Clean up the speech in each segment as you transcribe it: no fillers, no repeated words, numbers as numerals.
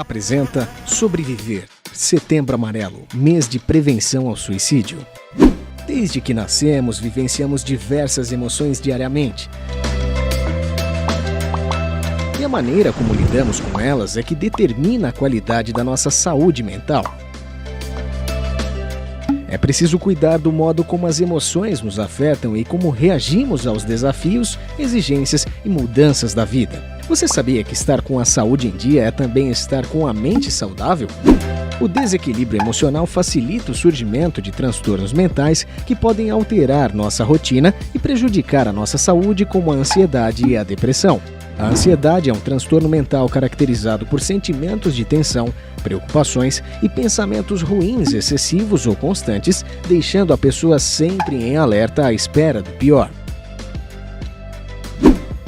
apresenta Sobreviver, Setembro Amarelo, mês de prevenção ao suicídio. Desde que nascemos, vivenciamos diversas emoções diariamente. E a maneira como lidamos com elas é que determina a qualidade da nossa saúde mental. É preciso cuidar do modo como as emoções nos afetam e como reagimos aos desafios, exigências e mudanças da vida. Você sabia que estar com a saúde em dia é também estar com a mente saudável? O desequilíbrio emocional facilita o surgimento de transtornos mentais que podem alterar nossa rotina e prejudicar a nossa saúde, como a ansiedade e a depressão. A ansiedade é um transtorno mental caracterizado por sentimentos de tensão, preocupações e pensamentos ruins excessivos ou constantes, deixando a pessoa sempre em alerta à espera do pior.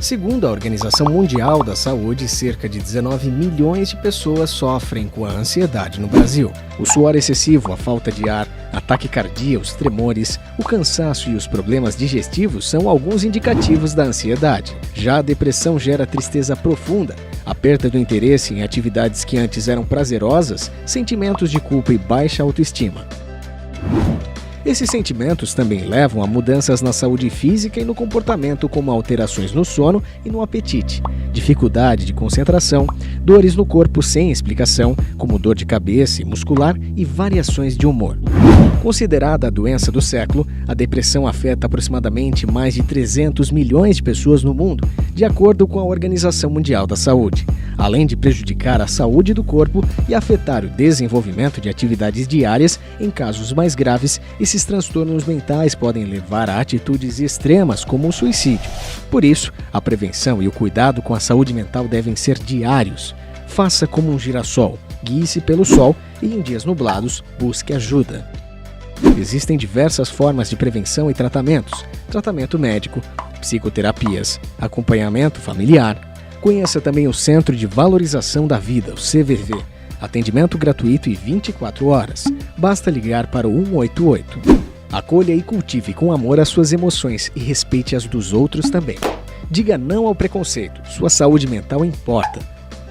Segundo a Organização Mundial da Saúde, cerca de 19 milhões de pessoas sofrem com a ansiedade no Brasil. O suor excessivo, a falta de ar, a taquicardia, os tremores, o cansaço e os problemas digestivos são alguns indicativos da ansiedade. Já a depressão gera tristeza profunda, a perda do interesse em atividades que antes eram prazerosas, sentimentos de culpa e baixa autoestima. Esses sentimentos também levam a mudanças na saúde física e no comportamento, como alterações no sono e no apetite, dificuldade de concentração, dores no corpo sem explicação, como dor de cabeça e muscular, e variações de humor. Considerada a doença do século, a depressão afeta aproximadamente mais de 300 milhões de pessoas no mundo, de acordo com a Organização Mundial da Saúde. Além de prejudicar a saúde do corpo e afetar o desenvolvimento de atividades diárias, em casos mais graves, esses transtornos mentais podem levar a atitudes extremas como o suicídio. Por isso, a prevenção e o cuidado com a saúde mental devem ser diários. Faça como um girassol, guie-se pelo sol e, em dias nublados, busque ajuda. Existem diversas formas de prevenção e tratamentos: tratamento médico, psicoterapias, acompanhamento familiar. Conheça também o Centro de Valorização da Vida, o CVV. Atendimento gratuito e 24 horas. Basta ligar para o 188. Acolha e cultive com amor as suas emoções e respeite as dos outros também. Diga não ao preconceito. Sua saúde mental importa.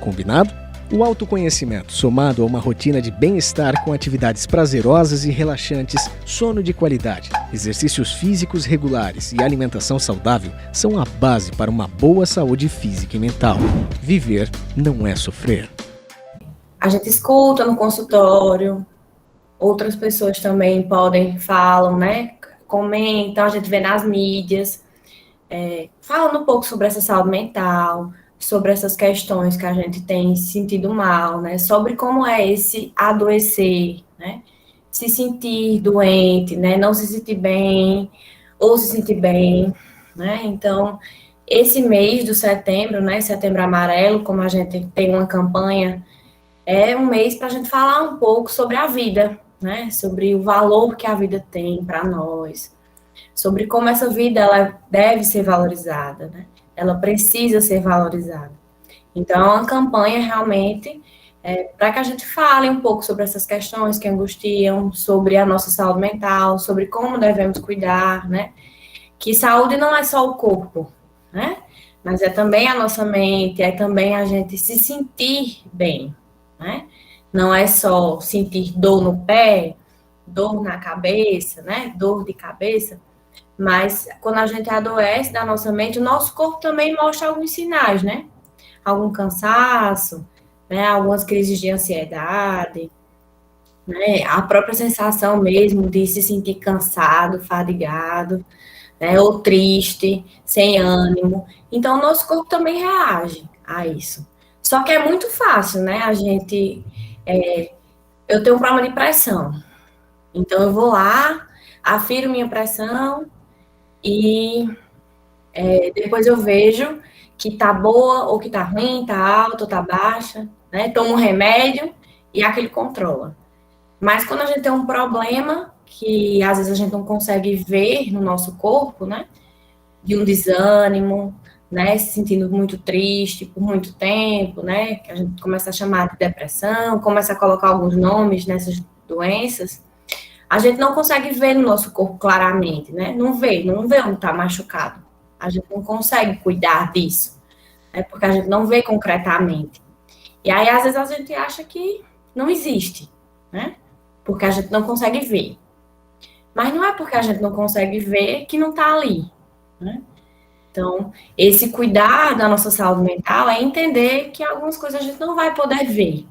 Combinado? O autoconhecimento, somado a uma rotina de bem-estar com atividades prazerosas e relaxantes, sono de qualidade, exercícios físicos regulares e alimentação saudável são a base para uma boa saúde física e mental. Viver não é sofrer. A gente escuta no consultório, outras pessoas também falam, né? Comentam, a gente vê nas mídias, falando um pouco sobre essa saúde mental, sobre essas questões que a gente tem sentido mal, né? Sobre como é esse adoecer, né? Se sentir doente, né? Não se sentir bem ou se sentir bem, né? Então, esse mês do setembro, né? Setembro Amarelo, como a gente tem uma campanha, é um mês para a gente falar um pouco sobre a vida, né? Sobre o valor que a vida tem para nós, sobre como essa vida ela deve ser valorizada, né? Ela precisa ser valorizada. Então, é uma campanha realmente para que a gente fale um pouco sobre essas questões que angustiam, sobre a nossa saúde mental, sobre como devemos cuidar, né? Que saúde não é só o corpo, né? Mas é também a nossa mente, é também a gente se sentir bem, né? Não é só sentir dor no pé, dor na cabeça, né? Dor de cabeça. Mas quando a gente adoece da nossa mente, o nosso corpo também mostra alguns sinais, né? Algum cansaço, né? Algumas crises de ansiedade, né? A própria sensação mesmo de se sentir cansado, fadigado, né? Ou triste, sem ânimo. Então, o nosso corpo também reage a isso. Só que é muito fácil, né? Eu tenho um problema de pressão. Então, eu vou lá, afiro minha pressão, e depois eu vejo que tá boa ou que tá ruim, tá alta ou tá baixa, né? Tomo um remédio e aquele controla. Mas quando a gente tem um problema que às vezes a gente não consegue ver no nosso corpo, né? De um desânimo, né? Se sentindo muito triste por muito tempo, né? Que a gente começa a chamar de depressão, começa a colocar alguns nomes nessas doenças. A gente não consegue ver no nosso corpo claramente, né? Não vê onde está machucado. A gente não consegue cuidar disso, né? Porque a gente não vê concretamente. E aí, às vezes, a gente acha que não existe, né? Porque a gente não consegue ver. Mas não é porque a gente não consegue ver que não está ali, né? Então, esse cuidar da nossa saúde mental é entender que algumas coisas a gente não vai poder ver.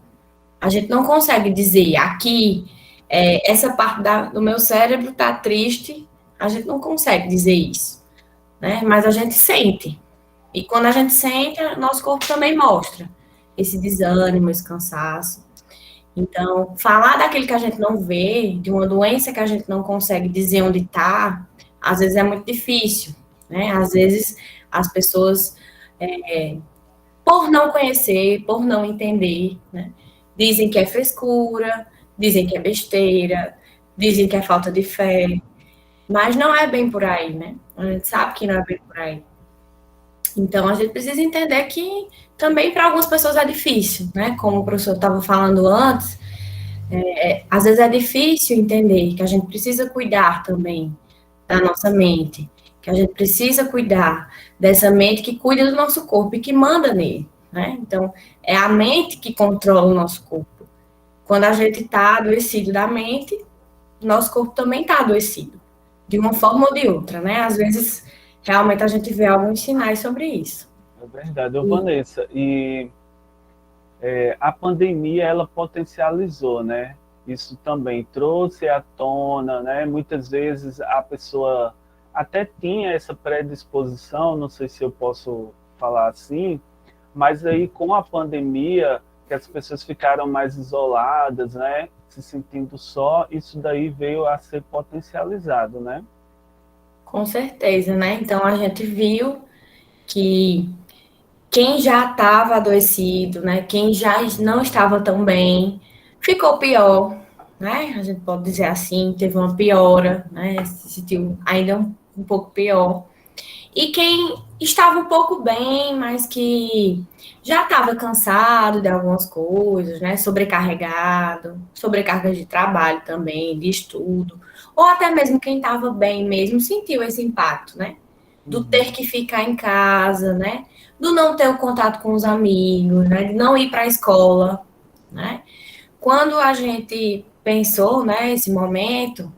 A gente não consegue dizer aqui, essa parte do meu cérebro está triste, a gente não consegue dizer isso, né? Mas a gente sente. E quando a gente sente, nosso corpo também mostra esse desânimo, esse cansaço. Então, falar daquilo que a gente não vê, de uma doença que a gente não consegue dizer onde está, às vezes é muito difícil, né? Às vezes as pessoas, por não conhecer, por não entender, né? Dizem que é frescura, dizem que é besteira, dizem que é falta de fé, mas não é bem por aí, né? A gente sabe que não é bem por aí. Então, a gente precisa entender que também para algumas pessoas é difícil, né? Como o professor estava falando antes, às vezes é difícil entender que a gente precisa cuidar também da nossa mente, que a gente precisa cuidar dessa mente que cuida do nosso corpo e que manda nele, né? Então, é a mente que controla o nosso corpo. Quando a gente está adoecido da mente, nosso corpo também está adoecido, de uma forma ou de outra, né? Às vezes, realmente a gente vê alguns sinais sobre isso. É verdade, Vanessa. E a pandemia, ela potencializou, né? Isso também trouxe à tona, né? Muitas vezes a pessoa até tinha essa predisposição, não sei se eu posso falar assim, mas aí com a pandemia, que as pessoas ficaram mais isoladas, né? Se sentindo só, isso daí veio a ser potencializado, né? Com certeza, né? Então a gente viu que quem já estava adoecido, né? Quem já não estava tão bem, ficou pior, né? A gente pode dizer assim, teve uma piora, né? Se sentiu ainda um pouco pior. E quem estava um pouco bem, mas que já estava cansado de algumas coisas, né? Sobrecarregado, sobrecarga de trabalho também, de estudo, ou até mesmo quem estava bem mesmo sentiu esse impacto, né? Do ter que ficar em casa, né? Do não ter o contato com os amigos, né? De não ir para a escola, né? Quando a gente pensou, né, esse momento,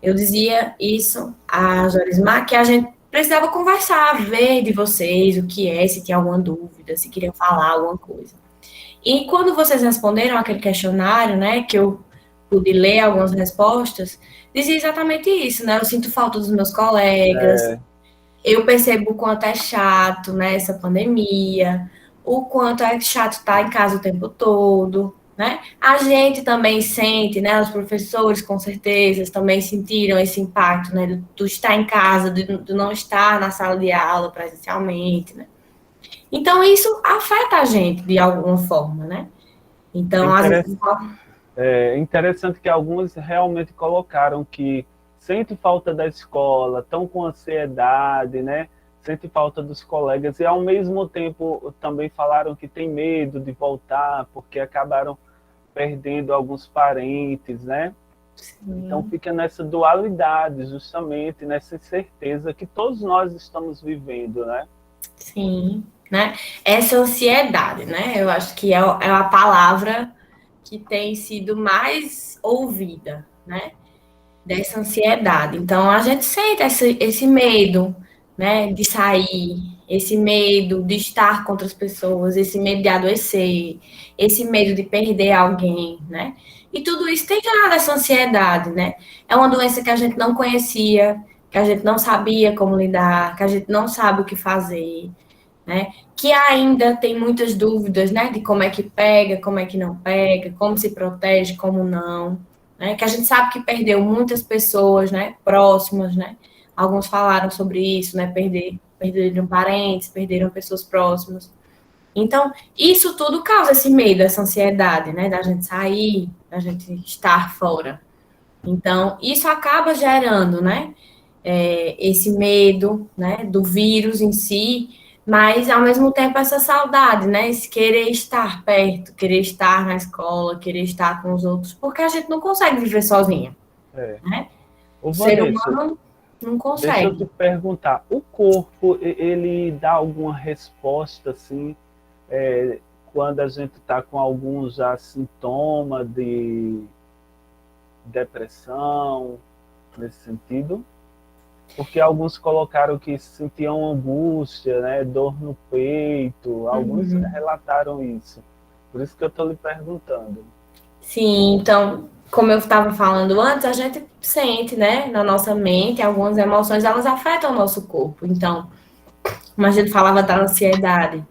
eu dizia isso a Jorismar, que a gente precisava conversar, ver de vocês o que é, se tinha alguma dúvida, se queriam falar alguma coisa. E quando vocês responderam aquele questionário, né, que eu pude ler algumas respostas, dizia exatamente isso, né? Eu sinto falta dos meus colegas, eu percebo o quanto é chato, né, essa pandemia, o quanto é chato estar em casa o tempo todo, né? A gente também sente, né? Os professores, com certeza, também sentiram esse impacto, né? Do estar em casa, do não estar na sala de aula presencialmente, né? Então, isso afeta a gente de alguma forma, né? Então, às vezes... É interessante que alguns realmente colocaram que sente falta da escola, estão com ansiedade, né? Sente falta dos colegas e, ao mesmo tempo, também falaram que tem medo de voltar porque acabaram perdendo alguns parentes, né? Sim. Então fica nessa dualidade, justamente, nessa incerteza que todos nós estamos vivendo, né? Sim, né? Essa ansiedade, né? Eu acho que é a palavra que tem sido mais ouvida, né? Dessa ansiedade. Então, a gente sente esse medo, né? De sair, esse medo de estar com outras pessoas, esse medo de adoecer, esse medo de perder alguém, né? E tudo isso tem gerado essa ansiedade, né? É uma doença que a gente não conhecia, que a gente não sabia como lidar, que a gente não sabe o que fazer, né? Que ainda tem muitas dúvidas, né? De como é que pega, como é que não pega, como se protege, como não, né? Que a gente sabe que perdeu muitas pessoas, né? Próximas, né? Alguns falaram sobre isso, né? Perderam parentes, perderam pessoas próximas. Então, isso tudo causa esse medo, essa ansiedade, né? Da gente sair, da gente estar fora. Então, isso acaba gerando, né? Esse medo, né? Do vírus em si, mas ao mesmo tempo essa saudade, né? Esse querer estar perto, querer estar na escola, querer estar com os outros, porque a gente não consegue viver sozinha. Né? O ser humano não consegue. Deixa eu te perguntar, o corpo, ele dá alguma resposta, assim, quando a gente está com algum já sintoma de depressão, nesse sentido? Porque alguns colocaram que sentiam angústia, né, dor no peito, alguns relataram isso. Por isso que eu estou lhe perguntando. Sim, então, como eu estava falando antes, a gente sente, né, na nossa mente, algumas emoções, elas afetam o nosso corpo. Então, como a gente falava da ansiedade,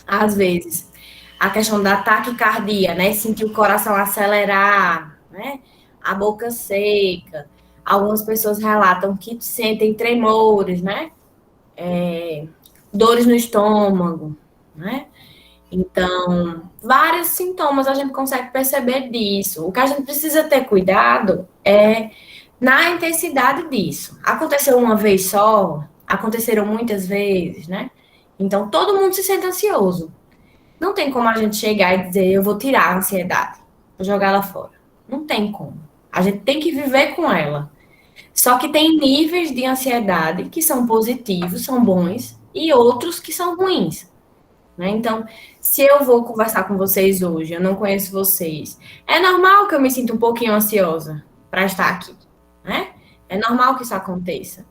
às vezes, a questão da taquicardia, né, sentir o coração acelerar, né, a boca seca. Algumas pessoas relatam que sentem tremores, né, dores no estômago, né. Então, vários sintomas a gente consegue perceber disso. O que a gente precisa ter cuidado é na intensidade disso. Aconteceu uma vez só? Aconteceram muitas vezes, né? Então, todo mundo se sente ansioso. Não tem como a gente chegar e dizer, eu vou tirar a ansiedade, vou jogar ela fora. Não tem como. A gente tem que viver com ela. Só que tem níveis de ansiedade que são positivos, são bons, e outros que são ruins. Né? Então, se eu vou conversar com vocês hoje, eu não conheço vocês, é normal que eu me sinta um pouquinho ansiosa para estar aqui, né? É normal que isso aconteça.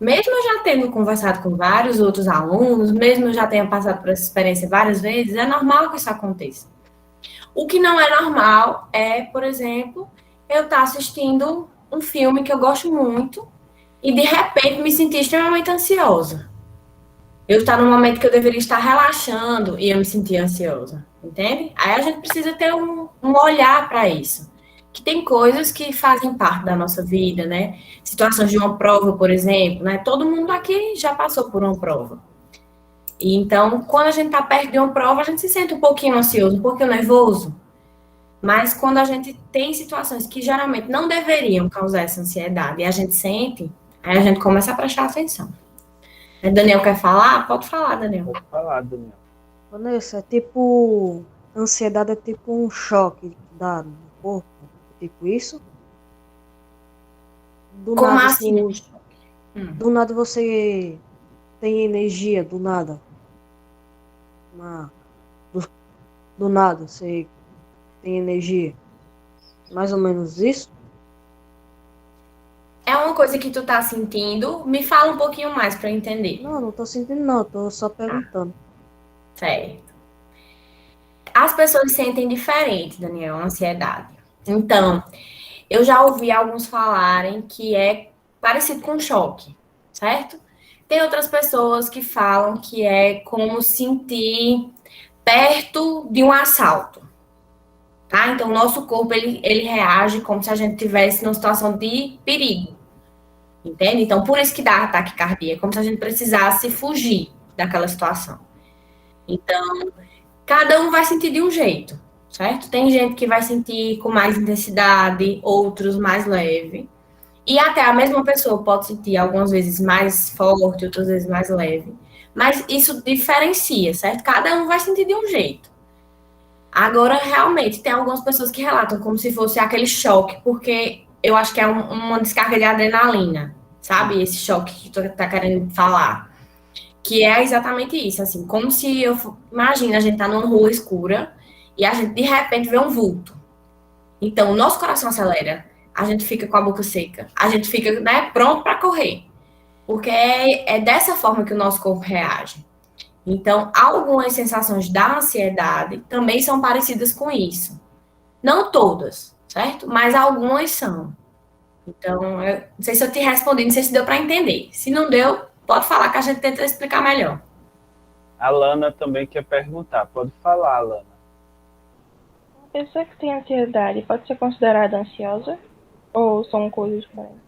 Mesmo eu já tendo conversado com vários outros alunos, mesmo eu já tenha passado por essa experiência várias vezes, é normal que isso aconteça. O que não é normal é, por exemplo, eu estar assistindo um filme que eu gosto muito e de repente me sentir extremamente ansiosa. Eu estar num momento que eu deveria estar relaxando e eu me sentir ansiosa, entende? Aí a gente precisa ter um olhar para isso. Que tem coisas que fazem parte da nossa vida, né? Situações de uma prova, por exemplo, né? Todo mundo aqui já passou por uma prova. E então, quando a gente está perto de uma prova, a gente se sente um pouquinho ansioso, um pouquinho nervoso. Mas quando a gente tem situações que geralmente não deveriam causar essa ansiedade e a gente sente, aí a gente começa a prestar atenção. Daniel quer falar? Pode falar, Daniel. Pode falar, Daniel. Vanessa, é tipo. Ansiedade é tipo um choque que dá no corpo. Tipo isso? Do Como nada, assim? do nada você tem energia, do nada. Do nada você tem energia. Mais ou menos isso? É uma coisa que tu tá sentindo? Me fala um pouquinho mais para eu entender. Não tô sentindo não, tô só perguntando. Certo. As pessoas sentem diferente, Daniel, a ansiedade. Então, eu já ouvi alguns falarem que é parecido com choque, certo? Tem outras pessoas que falam que é como sentir perto de um assalto, tá? Então, o nosso corpo, ele reage como se a gente estivesse numa situação de perigo, entende? Então, por isso que dá ataque cardíaco, como se a gente precisasse fugir daquela situação. Então, cada um vai sentir de um jeito, certo? Tem gente que vai sentir com mais intensidade, outros mais leve. E até a mesma pessoa pode sentir algumas vezes mais forte, outras vezes mais leve. Mas isso diferencia, certo? Cada um vai sentir de um jeito. Agora, realmente, tem algumas pessoas que relatam como se fosse aquele choque, porque eu acho que é uma descarga de adrenalina, sabe? Esse choque que tu tá querendo falar. Que é exatamente isso, assim, como se imagina, a gente tá numa rua escura e a gente de repente vê um vulto. Então, o nosso coração acelera, a gente fica com a boca seca, a gente fica, né, pronto para correr. Porque é dessa forma que o nosso corpo reage. Então, algumas sensações da ansiedade também são parecidas com isso. Não todas, certo? Mas algumas são. Então, eu não sei se eu te respondi, não sei se deu para entender. Se não deu, pode falar que a gente tenta explicar melhor. A Lana também quer perguntar. Pode falar, Lana. Uma pessoa que tem ansiedade pode ser considerada ansiosa? Ou são coisas diferentes?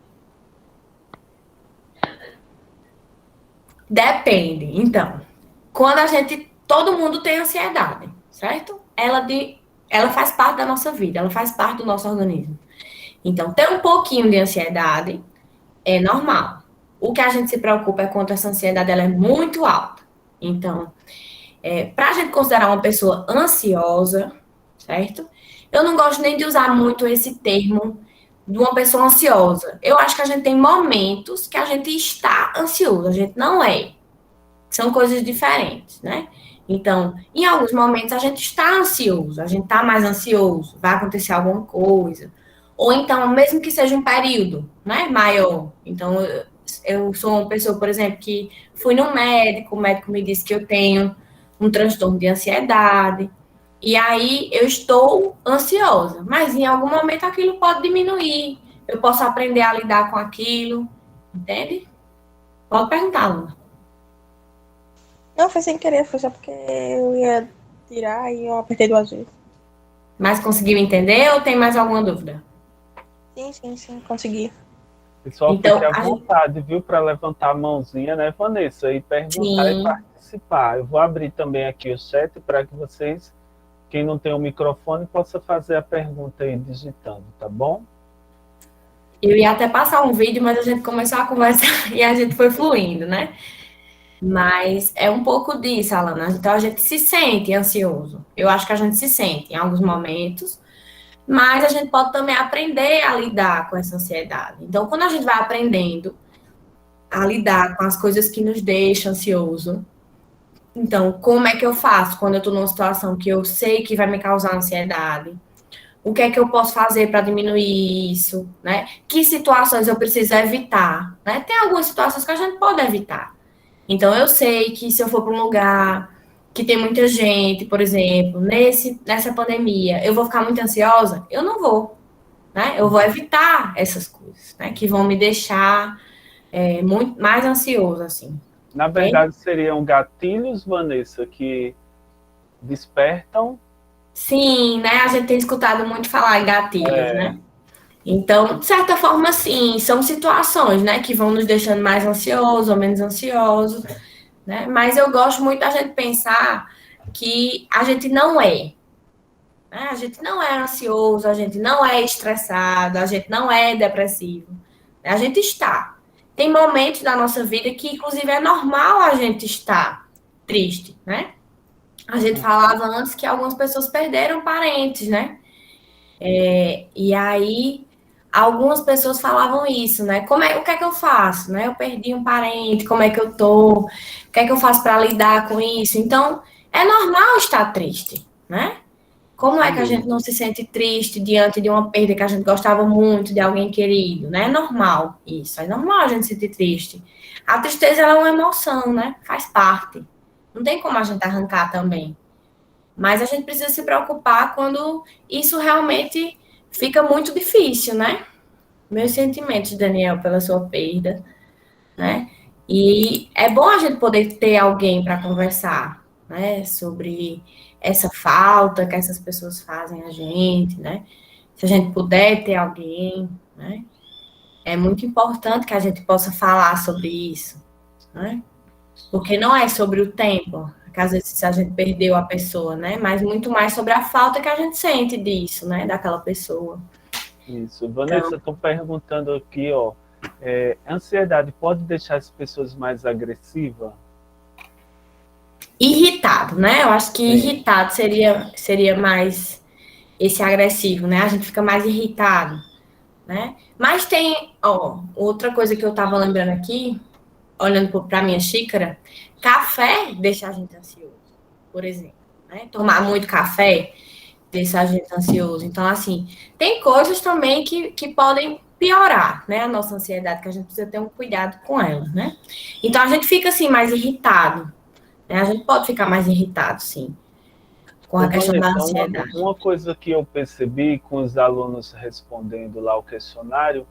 Depende. Então, quando todo mundo tem ansiedade, certo? Ela faz parte da nossa vida, ela faz parte do nosso organismo. Então, ter um pouquinho de ansiedade é normal. O que a gente se preocupa é quando essa ansiedade ela é muito alta. Então, para a gente considerar uma pessoa ansiosa, certo? Eu não gosto nem de usar muito esse termo de uma pessoa ansiosa. Eu acho que a gente tem momentos que a gente está ansioso, a gente não é. São coisas diferentes, né? Então, em alguns momentos a gente está ansioso, a gente está mais ansioso, vai acontecer alguma coisa. Ou então, mesmo que seja um período, né, maior. Então, eu sou uma pessoa, por exemplo, que fui no médico, o médico me disse que eu tenho um transtorno de ansiedade. E aí eu estou ansiosa, mas em algum momento aquilo pode diminuir. Eu posso aprender a lidar com aquilo, entende? Pode perguntar, Luna. Não, foi sem querer, foi só porque eu ia tirar e eu apertei 2 vezes. Mas conseguiu entender ou tem mais alguma dúvida? Sim, consegui. Pessoal, Então, fique à a gente- vontade, viu, para levantar a mãozinha, né, Vanessa, e perguntar Sim. e participar. Eu vou abrir também aqui o chat para que vocês, quem não tem o microfone, possa fazer a pergunta aí digitando, tá bom? Eu ia até passar um vídeo, mas a gente começou a conversar e a gente foi fluindo, né? Mas é um pouco disso, Alana. Então a gente se sente ansioso. Eu acho que a gente se sente em alguns momentos, mas a gente pode também aprender a lidar com essa ansiedade. Então, quando a gente vai aprendendo a lidar com as coisas que nos deixam ansioso, então, como é que eu faço quando eu estou numa situação que eu sei que vai me causar ansiedade? O que é que eu posso fazer para diminuir isso, né? Que situações eu preciso evitar, né? Tem algumas situações que a gente pode evitar. Então, eu sei que se eu for para um lugar que tem muita gente, por exemplo, nessa pandemia, eu vou ficar muito ansiosa? Eu não vou, né? Eu vou evitar essas coisas, né? Que vão me deixar muito mais ansioso, assim. Na verdade, seriam gatilhos, Vanessa, que despertam. Sim, né? A gente tem escutado muito falar em gatilhos, né? Então, de certa forma, sim, são situações, né, que vão nos deixando mais ansiosos ou menos ansiosos, né? Mas eu gosto muito da gente pensar que a gente não é, né? A gente não é ansioso, a gente não é estressado, a gente não é depressivo. A gente está. Tem momentos da nossa vida que, inclusive, é normal a gente estar triste, né? A gente falava antes que algumas pessoas perderam parentes, né? E aí, algumas pessoas falavam isso, né? O que é que eu faço, né? Eu perdi um parente, como é que eu tô? O que é que eu faço para lidar com isso? Então, é normal estar triste, né? Como é que a gente não se sente triste diante de uma perda que a gente gostava muito de alguém querido, né? É normal isso, é normal a gente se sentir triste. A tristeza ela é uma emoção, né? Faz parte. Não tem como a gente arrancar também. Mas a gente precisa se preocupar quando isso realmente fica muito difícil, né? Meus sentimentos, Daniel, pela sua perda, né? E é bom a gente poder ter alguém para conversar, né? Sobre essa falta que essas pessoas fazem a gente, né? Se a gente puder ter alguém, né? É muito importante que a gente possa falar sobre isso, né? Porque não é sobre o tempo, que às vezes a gente perdeu a pessoa, né? Mas muito mais sobre a falta que a gente sente disso, né? Daquela pessoa. Isso. Vanessa, estou perguntando aqui, ó, ansiedade pode deixar as pessoas mais agressivas? Irritado, né? Eu acho que irritado seria mais esse agressivo, né? A gente fica mais irritado, né? Mas tem, ó, outra coisa que eu tava lembrando aqui, olhando para minha xícara, café deixa a gente ansioso, por exemplo, né? Tomar muito café deixa a gente ansioso. Então, assim, tem coisas também que podem piorar, né? A nossa ansiedade, que a gente precisa ter um cuidado com ela, né? Então, a gente fica, assim, mais irritado, né? A gente pode ficar mais irritado, sim, com a questão da Vanessa, ansiedade. uma coisa que eu percebi com os alunos respondendo lá o questionário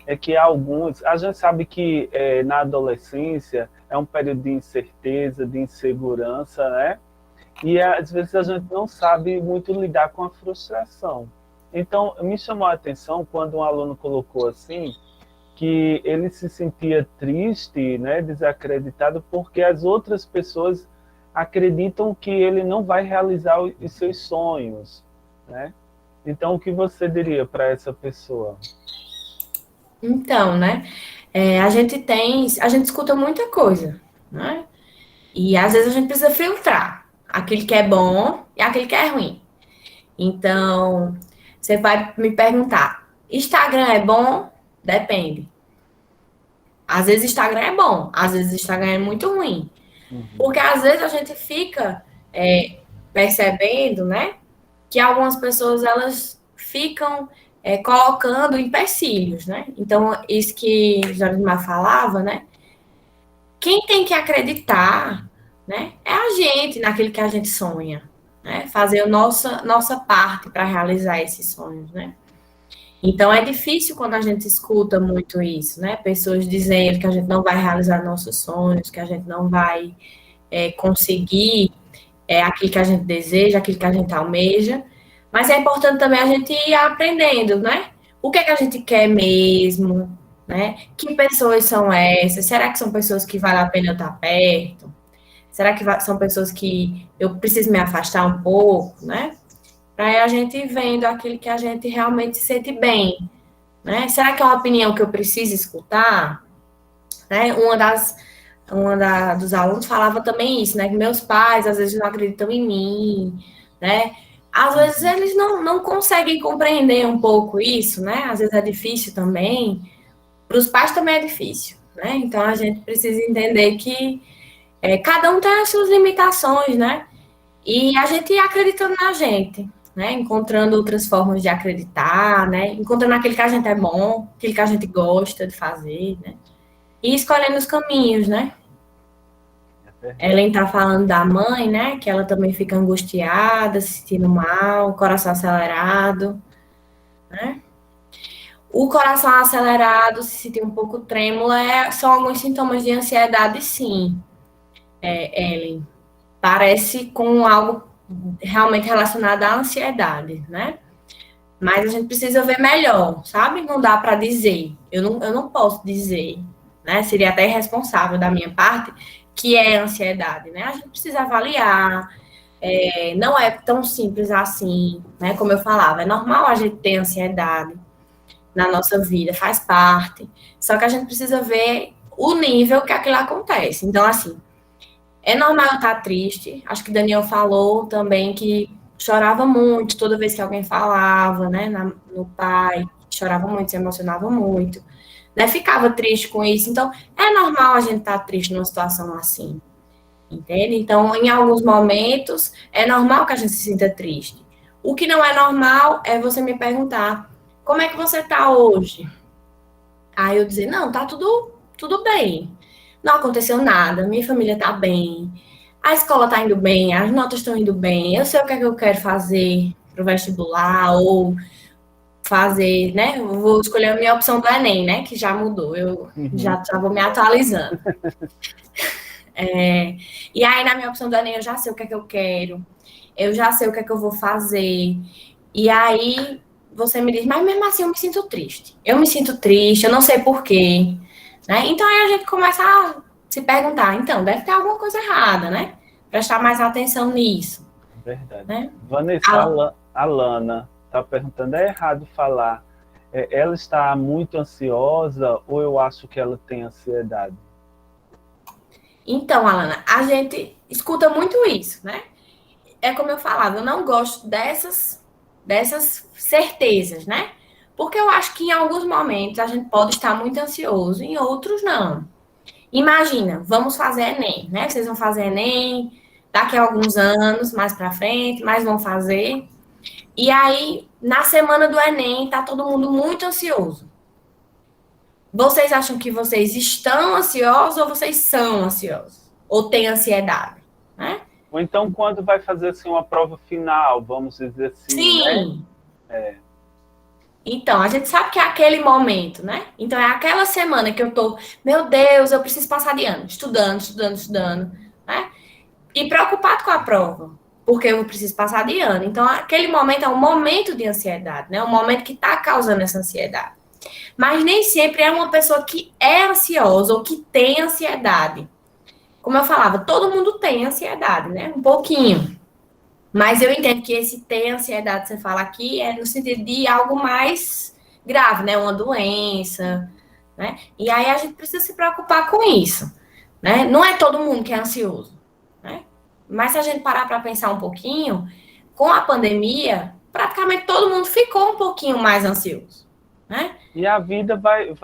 é que alguns, a gente sabe que na adolescência é um período de incerteza, de insegurança, né? E às vezes a gente não sabe muito lidar com a frustração. Então, me chamou a atenção quando um aluno colocou assim, que ele se sentia triste, né, desacreditado, porque as outras pessoas acreditam que ele não vai realizar os seus sonhos, né? Então, o que você diria para essa pessoa? Então, né? A gente escuta muita coisa, né? E às vezes a gente precisa filtrar aquele que é bom e aquele que é ruim. Então, você vai me perguntar: Instagram é bom? Depende. Às vezes Instagram é bom, às vezes Instagram é muito ruim. Porque às vezes a gente fica percebendo, né, que algumas pessoas elas ficam colocando empecilhos, né? Então, isso que Jorimar falava, né? Quem tem que acreditar, né, é a gente naquilo que a gente sonha, né? Fazer a nossa parte para realizar esses sonhos, né? Então, é difícil quando a gente escuta muito isso, né? Pessoas dizendo que a gente não vai realizar nossos sonhos, que a gente não vai conseguir aquilo que a gente deseja, aquilo que a gente almeja. Mas é importante também a gente ir aprendendo, né? O que é que a gente quer mesmo, né? Que pessoas são essas? Será que são pessoas que vale a pena eu estar perto? Será que são pessoas que eu preciso me afastar um pouco, né? Para a gente ir vendo aquilo que a gente realmente se sente bem, né? Será que é uma opinião que eu preciso escutar? Né? Dos alunos falava também isso, né? Que meus pais às vezes não acreditam em mim, né? Às vezes eles não conseguem compreender um pouco isso, né? Às vezes é difícil também. Para os pais também é difícil, né? Então a gente precisa entender que cada um tem as suas limitações, né? E a gente ir acreditando na gente, né? Encontrando outras formas de acreditar, né? Encontrando aquilo que a gente é bom, aquilo que a gente gosta de fazer, né? E escolhendo os caminhos, né? Ellen tá falando da mãe, né? Que ela também fica angustiada, se sentindo mal, coração acelerado, né? O coração acelerado, se sentir um pouco trêmulo, são alguns sintomas de ansiedade, sim, Ellen. Parece com algo realmente relacionado à ansiedade, né? Mas a gente precisa ver melhor, sabe? Não dá para dizer. Eu não posso dizer, né? Seria até irresponsável da minha parte, que é ansiedade, né? A gente precisa avaliar. Não é tão simples assim, né? Como eu falava, é normal a gente ter ansiedade na nossa vida, faz parte. Só que a gente precisa ver o nível que aquilo acontece. Então, assim, é normal eu estar triste. Acho que Daniel falou também que chorava muito toda vez que alguém falava, né? No pai, chorava muito, se emocionava muito, né? Ficava triste com isso. Então, é normal a gente estar triste numa situação assim, entende? Então, em alguns momentos, é normal que a gente se sinta triste. O que não é normal é você me perguntar: como é que você está hoje? Aí eu dizer: não, tá tudo bem. Não aconteceu nada, minha família tá bem, a escola tá indo bem, as notas estão indo bem, eu sei o que é que eu quero fazer pro vestibular, ou fazer, né? Eu vou escolher a minha opção do Enem, né? Que já mudou, eu já vou me atualizando. E aí, na minha opção do Enem, eu já sei o que é que eu quero, eu já sei o que é que eu vou fazer. E aí, você me diz: mas mesmo assim eu me sinto triste. Eu me sinto triste, eu não sei por quê. Né? Então, aí a gente começa a se perguntar: então, deve ter alguma coisa errada, né? Prestar mais atenção nisso. Verdade. Né? Vanessa, a Lana está perguntando: é errado falar, ela está muito ansiosa ou eu acho que ela tem ansiedade? Então, Alana, a gente escuta muito isso, né? É como eu falava, eu não gosto dessas certezas, né? Porque eu acho que em alguns momentos a gente pode estar muito ansioso, em outros não. Imagina, vamos fazer Enem, né? Vocês vão fazer Enem daqui a alguns anos, mais para frente, mas vão fazer. E aí, na semana do Enem, tá todo mundo muito ansioso. Vocês acham que vocês estão ansiosos ou vocês são ansiosos? Ou têm ansiedade, né? Ou então, quando vai fazer assim, uma prova final, vamos dizer assim, Sim. né? Então, a gente sabe que é aquele momento, né? Então, é aquela semana que eu tô, meu Deus, eu preciso passar de ano, estudando, né? E preocupado com a prova, porque eu preciso passar de ano. Então, aquele momento é um momento de ansiedade, né? Um momento que tá causando essa ansiedade. Mas nem sempre é uma pessoa que é ansiosa ou que tem ansiedade. Como eu falava, todo mundo tem ansiedade, né? Um pouquinho. Mas eu entendo que esse ter ansiedade que você fala aqui é no sentido de algo mais grave, né? Uma doença, né? E aí a gente precisa se preocupar com isso, né? Não é todo mundo que é ansioso, né? Mas se a gente parar para pensar um pouquinho, com a pandemia, praticamente todo mundo ficou um pouquinho mais ansioso, né? E a vida vai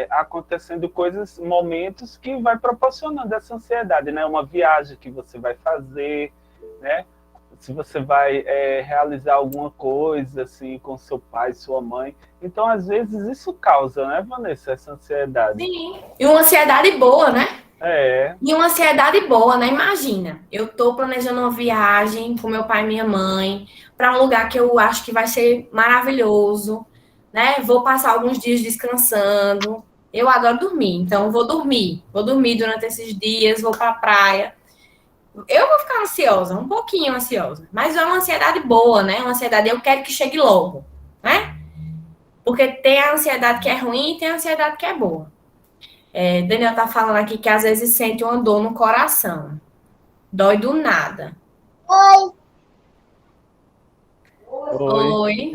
acontecendo coisas, momentos que vai proporcionando essa ansiedade, né? Uma viagem que você vai fazer, né? Se você vai realizar alguma coisa assim com seu pai, sua mãe. Então, às vezes, isso causa, né, Vanessa, essa ansiedade. Sim. E uma ansiedade boa, né? É, E uma ansiedade boa, né? Imagina, eu tô planejando uma viagem com meu pai e minha mãe para um lugar que eu acho que vai ser maravilhoso, né? Vou passar alguns dias descansando. Eu adoro dormir, então vou dormir durante esses dias, vou para a praia. Eu vou ficar ansiosa, um pouquinho ansiosa, mas é uma ansiedade boa, né? Uma ansiedade, eu quero que chegue logo, né? Porque tem a ansiedade que é ruim e tem a ansiedade que é boa. Daniel tá falando aqui que às vezes sente uma dor no coração. Dói do nada. oi. Oi.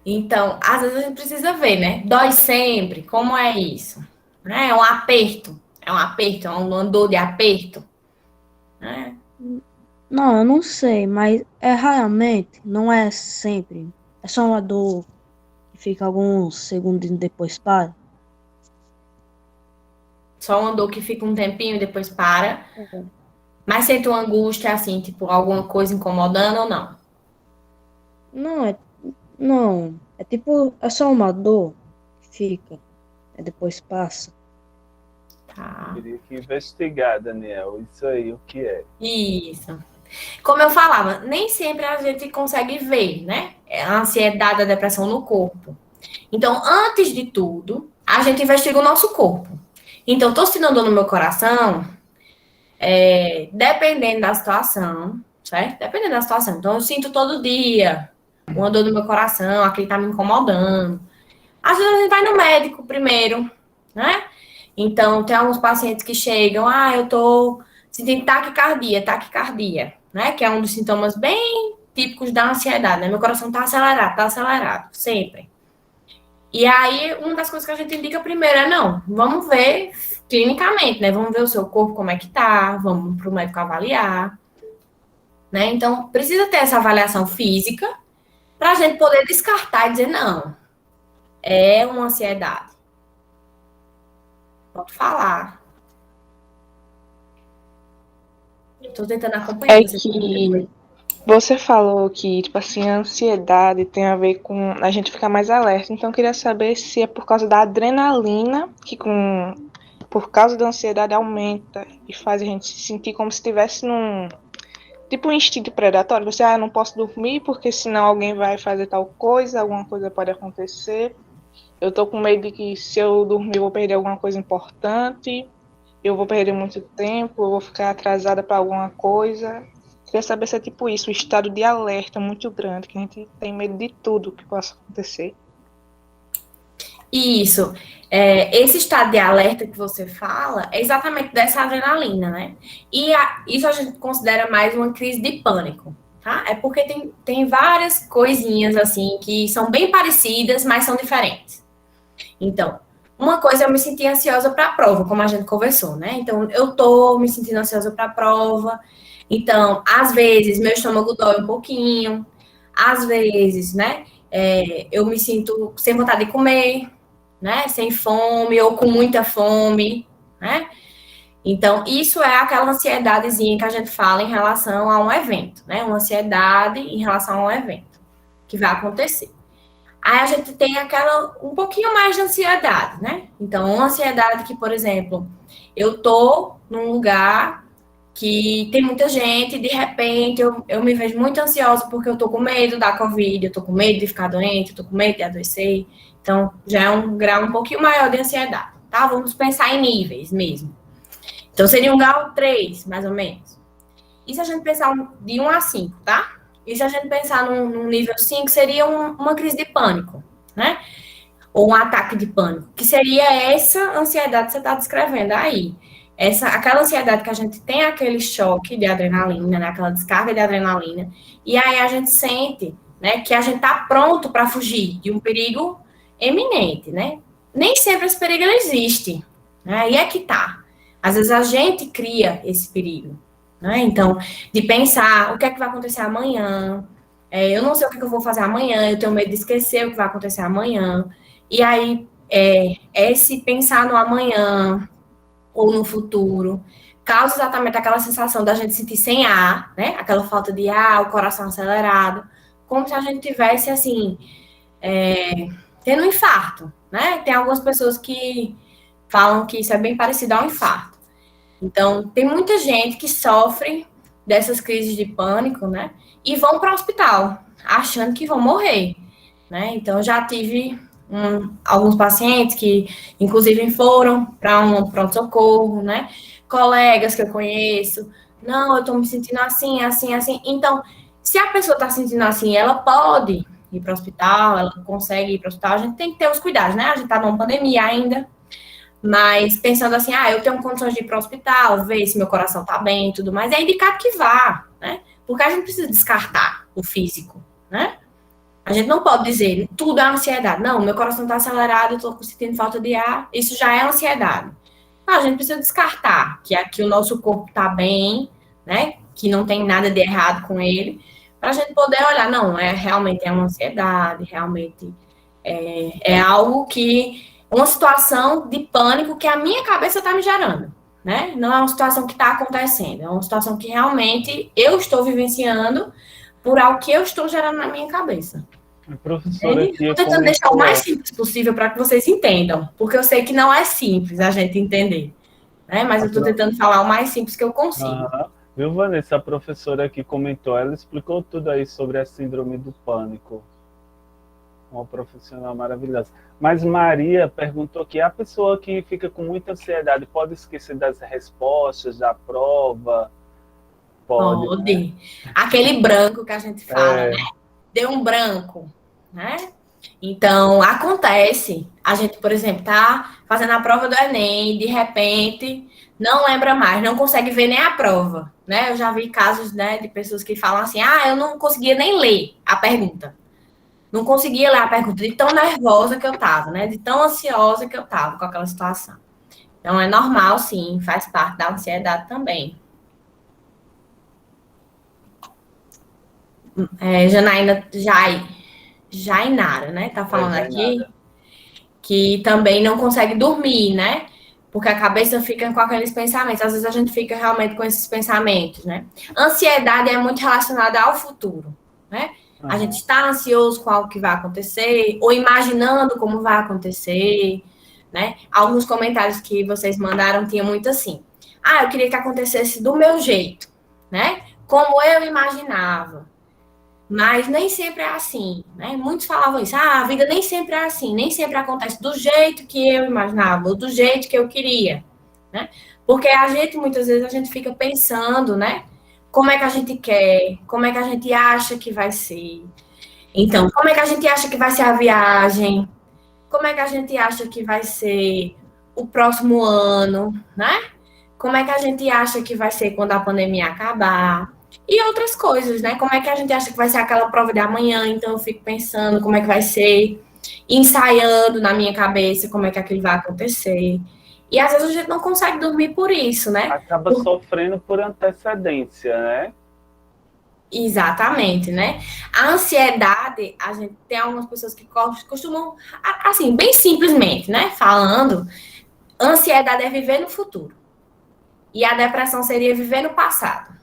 Então, às vezes a gente precisa ver, né? Dói sempre. Como é isso? Né? É um aperto. É uma dor de aperto. Né? Não, eu não sei, mas é raramente, não é sempre. É só uma dor que fica alguns segundos e depois para. Só uma dor que fica um tempinho e depois para. Mas sente uma angústia, assim, tipo, alguma coisa incomodando ou não? Não, não, é tipo, é só uma dor que fica, e depois passa. Tá. Teria que investigar, Daniel, isso aí, o que é. Isso. Como eu falava, nem sempre a gente consegue ver, né? A ansiedade, a depressão no corpo. Então, antes de tudo, a gente investiga o nosso corpo. Então, tô sentindo dor no meu coração, dependendo da situação, certo? Dependendo da situação. Então, eu sinto todo dia uma dor no meu coração, aquele tá me incomodando. Às vezes a gente vai no médico primeiro, né? Então, tem alguns pacientes que chegam, eu tô sentindo taquicardia, né? Que é um dos sintomas bem típicos da ansiedade, né? Meu coração tá acelerado, sempre. E aí, uma das coisas que a gente indica primeiro é, não, vamos ver clinicamente, né? Vamos ver o seu corpo como é que tá, vamos pro médico avaliar, né? Então, precisa ter essa avaliação física pra gente poder descartar e dizer, não, é uma ansiedade. Pode falar. Estou tentando acompanhar É você. que você falou que, tipo assim, a ansiedade tem a ver com a gente ficar mais alerta. Então, eu queria saber se é por causa da adrenalina, que por causa da ansiedade aumenta e faz a gente se sentir como se estivesse num, tipo um instinto predatório. Você, eu não posso dormir porque senão alguém vai fazer tal coisa, alguma coisa pode acontecer. Eu tô com medo de que se eu dormir eu vou perder alguma coisa importante, eu vou perder muito tempo, eu vou ficar atrasada para alguma coisa. Queria saber se é tipo isso, um estado de alerta muito grande, que a gente tem medo de tudo que possa acontecer. Isso. Esse estado de alerta que você fala é exatamente dessa adrenalina, né? E isso a gente considera mais uma crise de pânico, tá? É porque tem várias coisinhas, assim, que são bem parecidas, mas são diferentes. Então, uma coisa eu me senti ansiosa para a prova, como a gente conversou, né? Então, eu tô me sentindo ansiosa para a prova. Então, às vezes, meu estômago dói um pouquinho. Às vezes, né? Eu me sinto sem vontade de comer, né? Sem fome ou com muita fome, né? Então, isso é aquela ansiedadezinha que a gente fala em relação a um evento, né? Uma ansiedade em relação a um evento que vai acontecer. Aí a gente tem aquela, um pouquinho mais de ansiedade, né? Então, uma ansiedade que, por exemplo, eu tô num lugar que tem muita gente, e de repente eu me vejo muito ansiosa porque eu tô com medo da Covid, eu tô com medo de ficar doente, eu tô com medo de adoecer. Então, já é um grau um pouquinho maior de ansiedade, tá? Vamos pensar em níveis mesmo. Então, seria um grau 3, mais ou menos. E se a gente pensar de 1 a 5, tá? E se a gente pensar num nível 5, seria uma crise de pânico, né? Ou um ataque de pânico, que seria essa ansiedade que você está descrevendo aí. Aquela ansiedade que a gente tem aquele choque de adrenalina, né? Aquela descarga de adrenalina, e aí a gente sente, né, que a gente está pronto para fugir de um perigo eminente, né? Nem sempre esse perigo existe, né? Aí é que tá. Às vezes a gente cria esse perigo, né? Então, de pensar o que é que vai acontecer amanhã, eu não sei o que eu vou fazer amanhã, eu tenho medo de esquecer o que vai acontecer amanhã, e aí esse pensar no amanhã ou no futuro causa exatamente aquela sensação da gente sentir sem ar, né? Aquela falta de ar, o coração acelerado, como se a gente tivesse, assim, tendo um infarto, né? Tem algumas pessoas que falam que isso é bem parecido a um infarto. Então, tem muita gente que sofre dessas crises de pânico, né? E vão para o hospital, achando que vão morrer, né? Então, já tive alguns pacientes que, inclusive, foram para um pronto-socorro, né? Colegas que eu conheço, não, eu estou me sentindo assim, assim, assim. Então, se a pessoa está se sentindo assim, ela pode ir para o hospital, ela consegue ir para o hospital, a gente tem que ter os cuidados, né? A gente está numa pandemia ainda, mas pensando assim, eu tenho condições de ir para o hospital, ver se meu coração está bem e tudo mais, é indicado que vá, né? Porque a gente precisa descartar o físico, né? A gente não pode dizer tudo é ansiedade. Não, meu coração está acelerado, eu estou sentindo falta de ar, isso já é ansiedade. Não, a gente precisa descartar que aqui o nosso corpo está bem, né? Que não tem nada de errado com ele, para a gente poder olhar, não, realmente é uma ansiedade, realmente é algo que, uma situação de pânico que a minha cabeça está me gerando, né? Não é uma situação que está acontecendo, é uma situação que realmente eu estou vivenciando por algo que eu estou gerando na minha cabeça. Professora, Estou tentando deixar o mais simples possível para que vocês entendam, porque eu sei que não é simples a gente entender, né? Mas eu estou tentando falar o mais simples que eu consigo. Viu, Vanessa? A professora que comentou, ela explicou tudo aí sobre a síndrome do pânico. Uma profissional maravilhosa. Mas Maria perguntou que a pessoa que fica com muita ansiedade pode esquecer das respostas da prova? Pode. Né? Aquele branco que a gente fala, né? Deu um branco, né? Então, acontece. A gente, por exemplo, tá fazendo a prova do Enem, de repente, não lembra mais, não consegue ver nem a prova, né? Eu já vi casos, né, de pessoas que falam assim, eu não conseguia nem ler a pergunta. Não conseguia ler a pergunta de tão nervosa que eu tava, né? De tão ansiosa que eu tava com aquela situação. Então, é normal, sim, faz parte da ansiedade também. Janaína Jainara, né? Tá falando aqui que também não consegue dormir, né? Porque a cabeça fica com aqueles pensamentos. Às vezes a gente fica realmente com esses pensamentos, né? Ansiedade é muito relacionada ao futuro, né? A gente está ansioso com algo que vai acontecer, ou imaginando como vai acontecer, né? Alguns comentários que vocês mandaram tinham muito assim. Eu queria que acontecesse do meu jeito, né? Como eu imaginava. Mas nem sempre é assim, né? Muitos falavam isso, a vida nem sempre é assim, nem sempre acontece do jeito que eu imaginava, ou do jeito que eu queria, né? Porque a gente, muitas vezes, a gente fica pensando, né? Como é que a gente quer, como é que a gente acha que vai ser. Então, como é que a gente acha que vai ser a viagem? Como é que a gente acha que vai ser o próximo ano, né? Como é que a gente acha que vai ser quando a pandemia acabar? E outras coisas, né? Como é que a gente acha que vai ser aquela prova de amanhã? Então, eu fico pensando como é que vai ser, ensaiando na minha cabeça como é que aquilo vai acontecer. E às vezes a gente não consegue dormir por isso, né? Acaba sofrendo por antecedência, né? Exatamente, né? A ansiedade, a gente tem algumas pessoas que costumam, assim, bem simplesmente, né? Falando, ansiedade é viver no futuro. E a depressão seria viver no passado,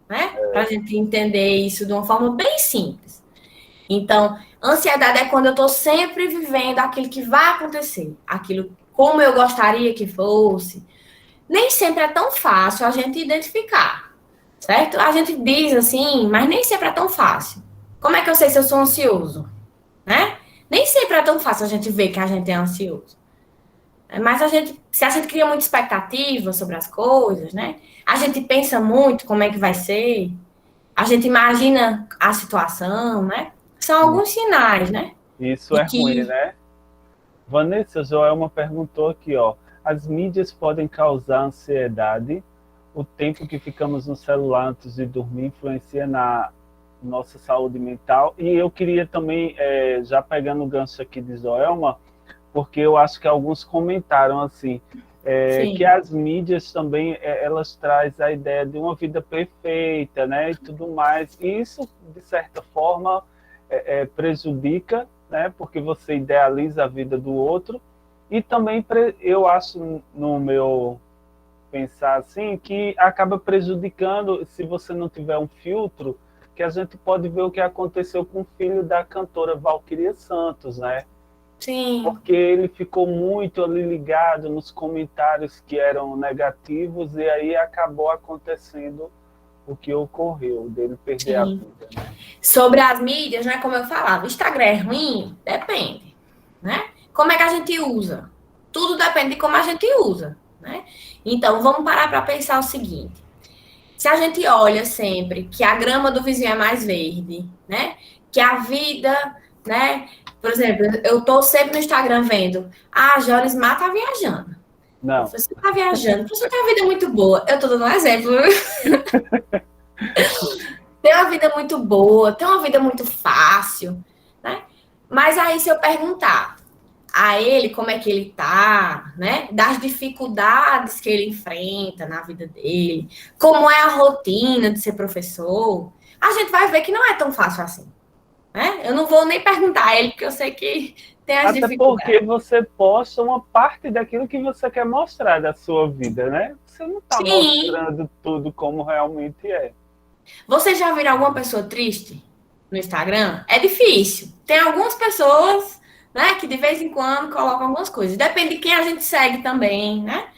né? Para a gente entender isso de uma forma bem simples. Então, ansiedade é quando eu estou sempre vivendo aquilo que vai acontecer, aquilo como eu gostaria que fosse. Nem sempre é tão fácil a gente identificar, certo? A gente diz assim, mas nem sempre é tão fácil. Como é que eu sei se eu sou ansioso? Né? Nem sempre é tão fácil a gente ver que a gente é ansioso. Mas se a gente cria muita expectativa sobre as coisas, né? A gente pensa muito como é que vai ser, a gente imagina a situação, né? São alguns sinais, né? Isso é ruim, né? Vanessa Joelma perguntou aqui, ó. As mídias podem causar ansiedade? O tempo que ficamos no celular antes de dormir influencia na nossa saúde mental? E eu queria também, já pegando o gancho aqui de Joelma, porque eu acho que alguns comentaram assim, que as mídias também, elas trazem a ideia de uma vida perfeita, né, e tudo mais. E isso, de certa forma, prejudica, né, porque você idealiza a vida do outro, E também eu acho, no meu pensar assim, que acaba prejudicando, se você não tiver um filtro, que a gente pode ver o que aconteceu com o filho da cantora Valquíria Santos, né? Sim, Porque ele ficou muito ali ligado nos comentários que eram negativos e aí acabou acontecendo o que ocorreu, dele perder a sim. vida, né? Sobre as mídias, né? Como eu falava, o Instagram é ruim? Depende, né? Como é que a gente usa? Tudo depende de como a gente usa, né? Então, vamos parar para pensar o seguinte. Se a gente olha sempre que a grama do vizinho é mais verde, né? Que a vida, né? Por exemplo, eu tô sempre no Instagram vendo, a Jones Mata tá viajando. Não, Você tá viajando, você tem uma vida muito boa. Eu tô dando um exemplo. Tem uma vida muito boa, tem uma vida muito fácil, né? Mas aí, se eu perguntar a ele como é que ele tá, né? Das dificuldades que ele enfrenta na vida dele, como é a rotina de ser professor, a gente vai ver que não é tão fácil assim, né? Eu não vou nem perguntar a ele, porque eu sei que tem as até porque dificuldades. você posta uma parte daquilo que você quer mostrar da sua vida, né? Você não está Sim. mostrando tudo como realmente é. Você já viu alguma pessoa triste no Instagram? É difícil. Tem algumas pessoas, né, que de vez em quando colocam algumas coisas. Depende de quem a gente segue também, né?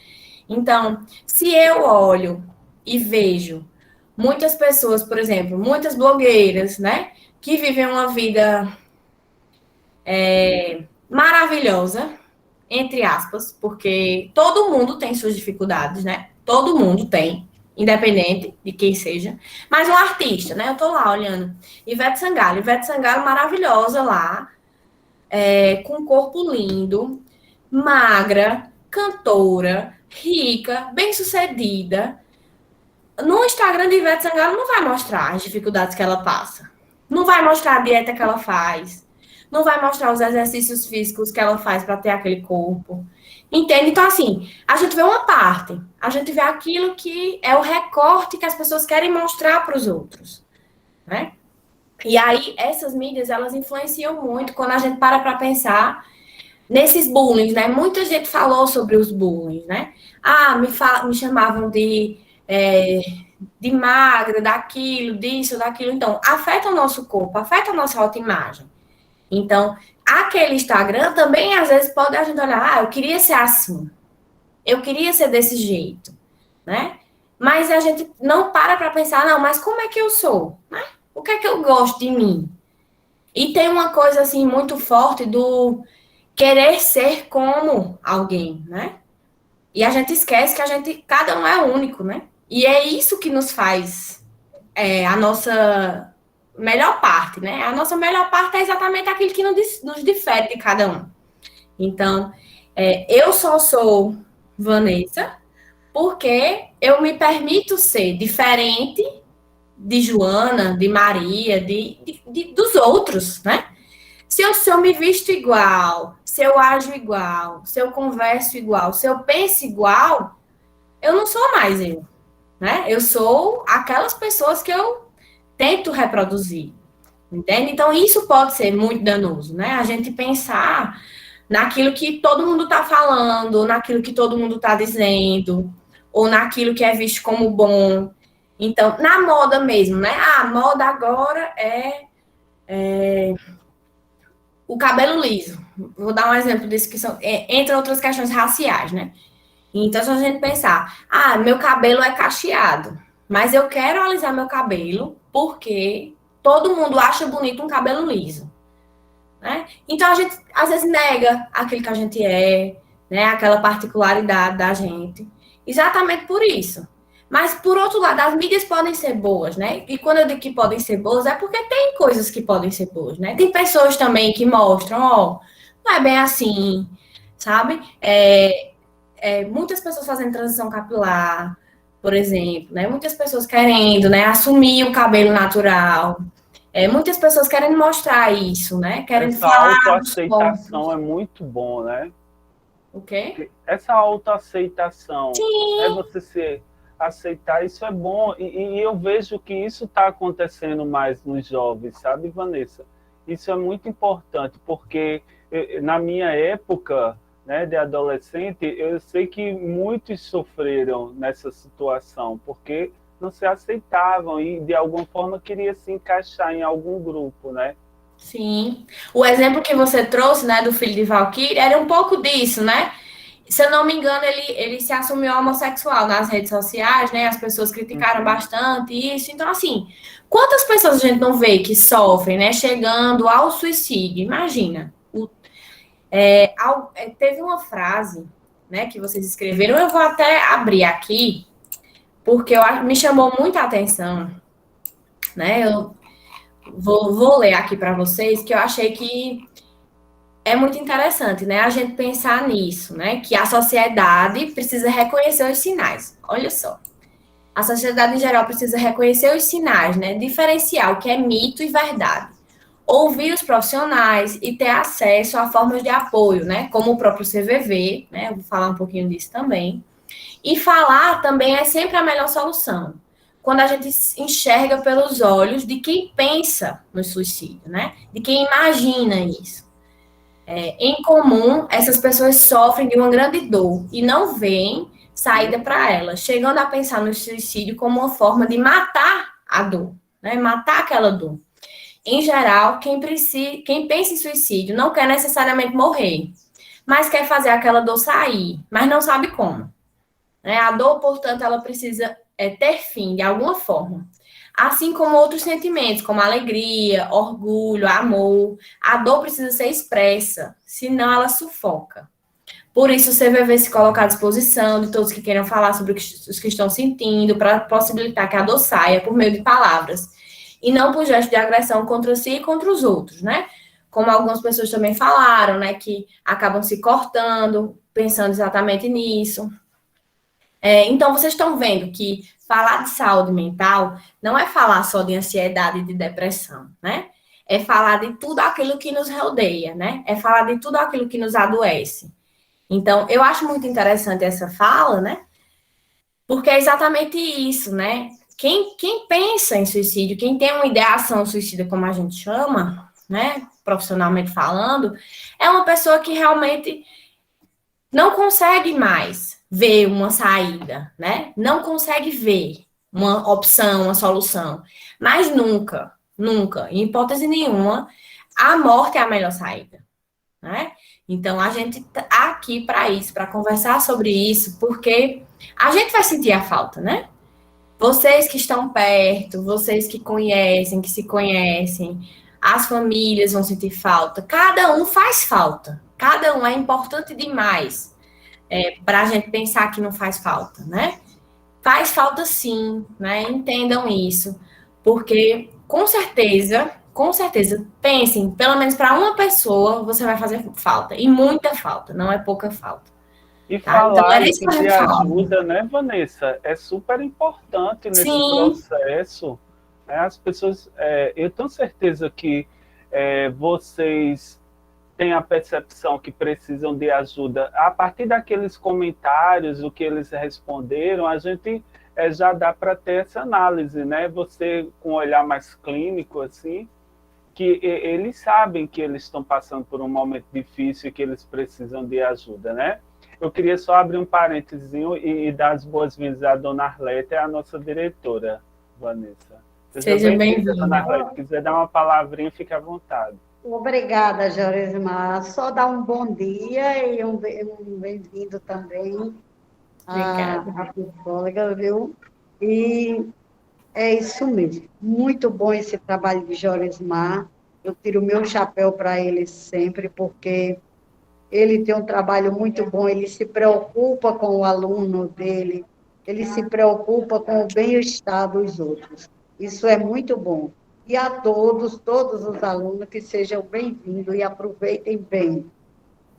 Então, se eu olho e vejo muitas pessoas, por exemplo, muitas blogueiras, né, que vivem uma vida maravilhosa, entre aspas, porque todo mundo tem suas dificuldades, né? Todo mundo tem, independente de quem seja. Mas um artista, né? Eu tô lá olhando. Ivete Sangalo maravilhosa lá, com um corpo lindo, magra, cantora, rica, bem-sucedida. No Instagram de Ivete Sangalo não vai mostrar as dificuldades que ela passa. Não vai mostrar a dieta que ela faz. Não vai mostrar os exercícios físicos que ela faz para ter aquele corpo. Entende? Então, assim, a gente vê uma parte. A gente vê aquilo que é o recorte que as pessoas querem mostrar para os outros, né? E aí, essas mídias, elas influenciam muito quando a gente para pensar nesses bullying, né? Muita gente falou sobre os bullying, né? Ah, me chamavam de magra, daquilo, disso, daquilo. Então, afeta o nosso corpo, afeta a nossa autoimagem. Então, aquele Instagram também, às vezes, pode a gente olhar, eu queria ser assim, eu queria ser desse jeito, né? Mas a gente não para pensar, não, mas como é que eu sou? Né? O que é que eu gosto de mim? E tem uma coisa, assim, muito forte do querer ser como alguém, né? E a gente esquece que cada um é único, né? E é isso que nos faz a nossa melhor parte, né? A nossa melhor parte é exatamente aquilo que nos difere de cada um. Então, eu só sou Vanessa porque eu me permito ser diferente de Joana, de Maria, dos outros, né? Se eu me visto igual, se eu ajo igual, se eu converso igual, se eu penso igual, eu não sou mais eu, né? Eu sou aquelas pessoas que eu tento reproduzir, entende? Então, isso pode ser muito danoso, né? A gente pensar naquilo que todo mundo está falando, naquilo que todo mundo está dizendo, ou naquilo que é visto como bom. Então, na moda mesmo, né? A moda agora é o cabelo liso. Vou dar um exemplo disso, que são, entre outras questões raciais, né? Então, se a gente pensar, meu cabelo é cacheado, mas eu quero alisar meu cabelo porque todo mundo acha bonito um cabelo liso, né? Então, a gente, às vezes, nega aquilo que a gente é, né? Aquela particularidade da gente. Exatamente por isso. Mas, por outro lado, as mídias podem ser boas, né? E quando eu digo que podem ser boas, é porque tem coisas que podem ser boas, né? Tem pessoas também que mostram, não é bem assim, sabe? Muitas pessoas fazendo transição capilar, por exemplo, né? Muitas pessoas querendo, né, assumir o cabelo natural. Muitas pessoas querendo mostrar isso, né? Querendo Essa falar dos autoaceitação corpos. é muito bom, né? O quê? Essa autoaceitação, né? Sim, Você se aceitar, isso é bom. E eu vejo que isso está acontecendo mais nos jovens, sabe, Vanessa? Isso é muito importante, porque na minha época, né, de adolescente, eu sei que muitos sofreram nessa situação, porque não se aceitavam e, de alguma forma, queria se encaixar em algum grupo, né? Sim. O exemplo que você trouxe, né, do filho de Valkyrie, era um pouco disso, né? Se eu não me engano, ele se assumiu homossexual nas redes sociais, né? As pessoas criticaram Uhum. bastante isso. Então, assim, quantas pessoas a gente não vê que sofrem, né? Chegando ao suicídio? Imagina. Teve uma frase, né, que vocês escreveram, eu vou até abrir aqui, porque me chamou muita atenção, né? Eu vou ler aqui para vocês, que eu achei que é muito interessante, né? A gente pensar nisso, né? Que a sociedade precisa reconhecer os sinais. Olha só. A sociedade em geral precisa reconhecer os sinais, né? Diferenciar o que é mito e verdade. Ouvir os profissionais e ter acesso a formas de apoio, né? Como o próprio CVV, né? Eu vou falar um pouquinho disso também. E falar também é sempre a melhor solução. Quando a gente enxerga pelos olhos de quem pensa no suicídio, né? De quem imagina isso. Em comum, essas pessoas sofrem de uma grande dor e não veem saída para elas, chegando a pensar no suicídio como uma forma de matar a dor, né? Matar aquela dor. Em geral, quem pensa em suicídio não quer necessariamente morrer, mas quer fazer aquela dor sair, mas não sabe como. Né? A dor, portanto, ela precisa ter fim de alguma forma. Assim como outros sentimentos, como alegria, orgulho, amor, a dor precisa ser expressa, senão ela sufoca. Por isso, o CVV se coloca à disposição de todos que queiram falar sobre os que estão sentindo, para possibilitar que a dor saia por meio de palavras, e não por gesto de agressão contra si e contra os outros, né? Como algumas pessoas também falaram, né, que acabam se cortando, pensando exatamente nisso. Então, vocês estão vendo que falar de saúde mental não é falar só de ansiedade e de depressão, né? É falar de tudo aquilo que nos rodeia, né? É falar de tudo aquilo que nos adoece. Então, eu acho muito interessante essa fala, né? Porque é exatamente isso, né? Quem pensa em suicídio, quem tem uma ideação suicida, como a gente chama, né? Profissionalmente falando, é uma pessoa que realmente não consegue mais ver uma saída, né? Não consegue ver uma opção, uma solução. Mas nunca, nunca, em hipótese nenhuma, a morte é a melhor saída, né? Então, a gente tá aqui para isso, para conversar sobre isso, porque a gente vai sentir a falta, né? Vocês que estão perto, vocês que conhecem, que se conhecem, as famílias vão sentir falta. Cada um faz falta. Cada um é importante demais para a gente pensar que não faz falta, né? Faz falta sim, né? Entendam isso, porque com certeza, pensem, pelo menos para uma pessoa você vai fazer falta, e muita falta, não é pouca falta. E Tá? Então falar era e isso que a pedir gente falava. ajuda, né, Vanessa? É super importante nesse Sim, processo. Né? As pessoas, eu tenho certeza que vocês têm a percepção que precisam de ajuda. A partir daqueles comentários, o que eles responderam, a gente já dá para ter essa análise, né? Você com um olhar mais clínico, assim, que eles sabem que eles estão passando por um momento difícil e que eles precisam de ajuda, né? Eu queria só abrir um parênteses e dar as boas-vindas à dona Arlete, a nossa diretora, Vanessa. seja Bem-vinda, dona bem-vinda. Arlete. Se quiser dar uma palavrinha, fique à vontade. Obrigada, Jorismar. Só dar um bom dia e um bem-vindo também Obrigada. à psicóloga, viu? E é isso mesmo. Muito bom esse trabalho de Jorismar. Eu tiro o meu chapéu para ele sempre, porque ele tem um trabalho muito bom, ele se preocupa com o aluno dele, ele se preocupa com o bem-estar dos outros. Isso é muito bom. E a todos os alunos, que sejam bem-vindos e aproveitem bem,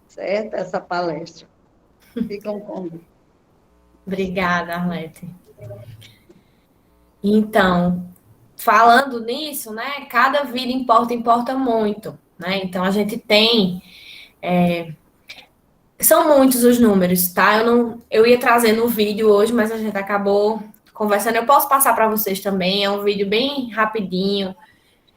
certo? Essa palestra. Ficam com Deus. Obrigada, Arlete. Então, falando nisso, né? Cada vida importa muito, né? Então a gente tem. São muitos os números, tá? Eu ia trazer no vídeo hoje, mas a gente acabou conversando. Eu posso passar para vocês também. É um vídeo bem rapidinho,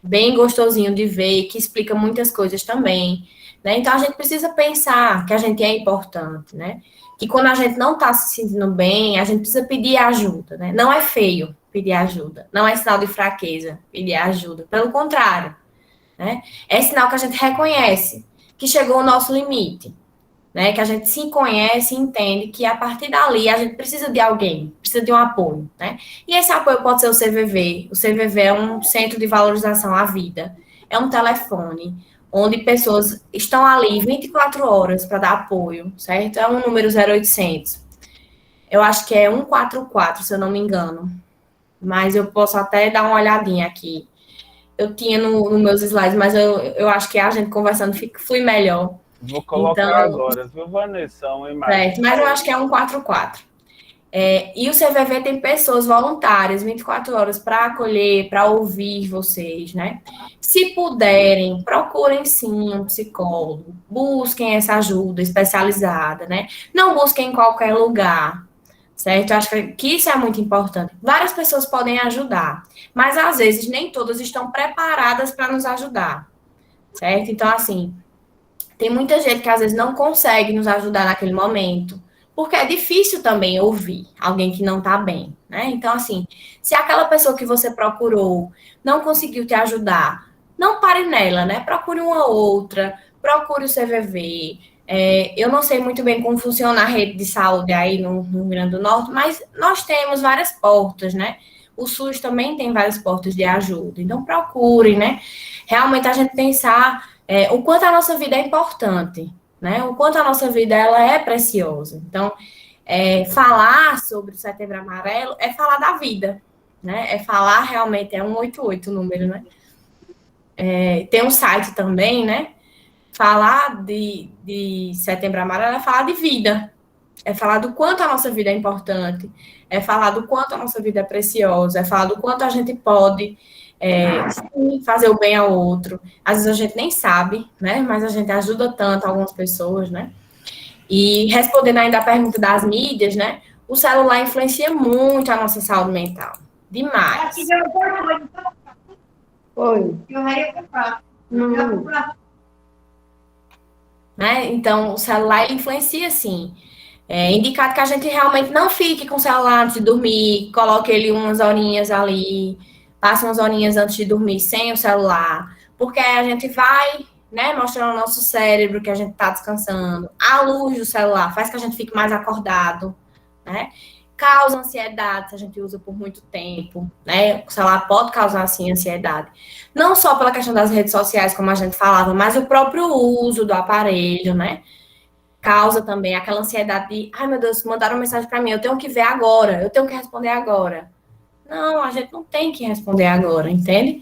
bem gostosinho de ver, que explica muitas coisas também, né? Então, a gente precisa pensar que a gente é importante, né? Que quando a gente não está se sentindo bem, a gente precisa pedir ajuda, né? Não é feio pedir ajuda, não é sinal de fraqueza pedir ajuda, pelo contrário, né? É sinal que a gente reconhece que chegou o nosso limite, né? Que a gente se conhece e entende que a partir dali a gente precisa de alguém, precisa de um apoio, né? E esse apoio pode ser o CVV. O CVV é um centro de valorização à vida, é um telefone onde pessoas estão ali 24 horas para dar apoio, certo? É um número 0800. Eu acho que é 144, se eu não me engano. Mas eu posso até dar uma olhadinha aqui. Eu tinha nos meus slides, mas eu acho que a gente conversando flui melhor. Vou colocar Então, agora, viu, Vanessa? Uma imagem. certo, mas eu acho que é 144. E o CVV tem pessoas voluntárias 24 horas para acolher, para ouvir vocês, né? Se puderem, procurem sim um psicólogo, busquem essa ajuda especializada, né? Não busquem em qualquer lugar, certo? Eu acho que isso é muito importante. Várias pessoas podem ajudar, mas às vezes nem todas estão preparadas para nos ajudar, certo? Então, assim, tem muita gente que às vezes não consegue nos ajudar naquele momento, porque é difícil também ouvir alguém que não está bem, né? Então, assim, se aquela pessoa que você procurou não conseguiu te ajudar, não pare nela, né? Procure uma outra, procure o CVV. Eu não sei muito bem como funciona a rede de saúde aí no Rio Grande do Norte, mas nós temos várias portas, né? O SUS também tem várias portas de ajuda. Então, procure, né? Realmente a gente pensar o quanto a nossa vida é importante, né? O quanto a nossa vida ela é preciosa. Então, falar sobre o Setembro Amarelo é falar da vida, né? É falar realmente, é 188 o número, né? Tem um site também, né? Falar de Setembro Amarelo é falar de vida, é falar do quanto a nossa vida é importante, é falar do quanto a nossa vida é preciosa, é falar do quanto a gente pode sim, fazer o bem ao outro. Às vezes a gente nem sabe, né? Mas a gente ajuda tanto algumas pessoas, né? E respondendo ainda a pergunta das mídias, né? O celular influencia muito a nossa saúde mental. Demais. Oi. Não. Né? Então, o celular ele influencia, sim. É indicado que a gente realmente não fique com o celular antes de dormir, coloque ele umas horinhas ali, passe umas horinhas antes de dormir sem o celular, porque aí a gente vai, né, mostrando ao nosso cérebro que a gente está descansando. A luz do celular faz que a gente fique mais acordado, né? Causa ansiedade se a gente usa por muito tempo, né? O celular pode causar, assim, ansiedade. Não só pela questão das redes sociais, como a gente falava, mas o próprio uso do aparelho, né? Causa também aquela ansiedade de, ai meu Deus, mandaram uma mensagem para mim, eu tenho que ver agora, eu tenho que responder agora. Não, a gente não tem que responder agora, entende?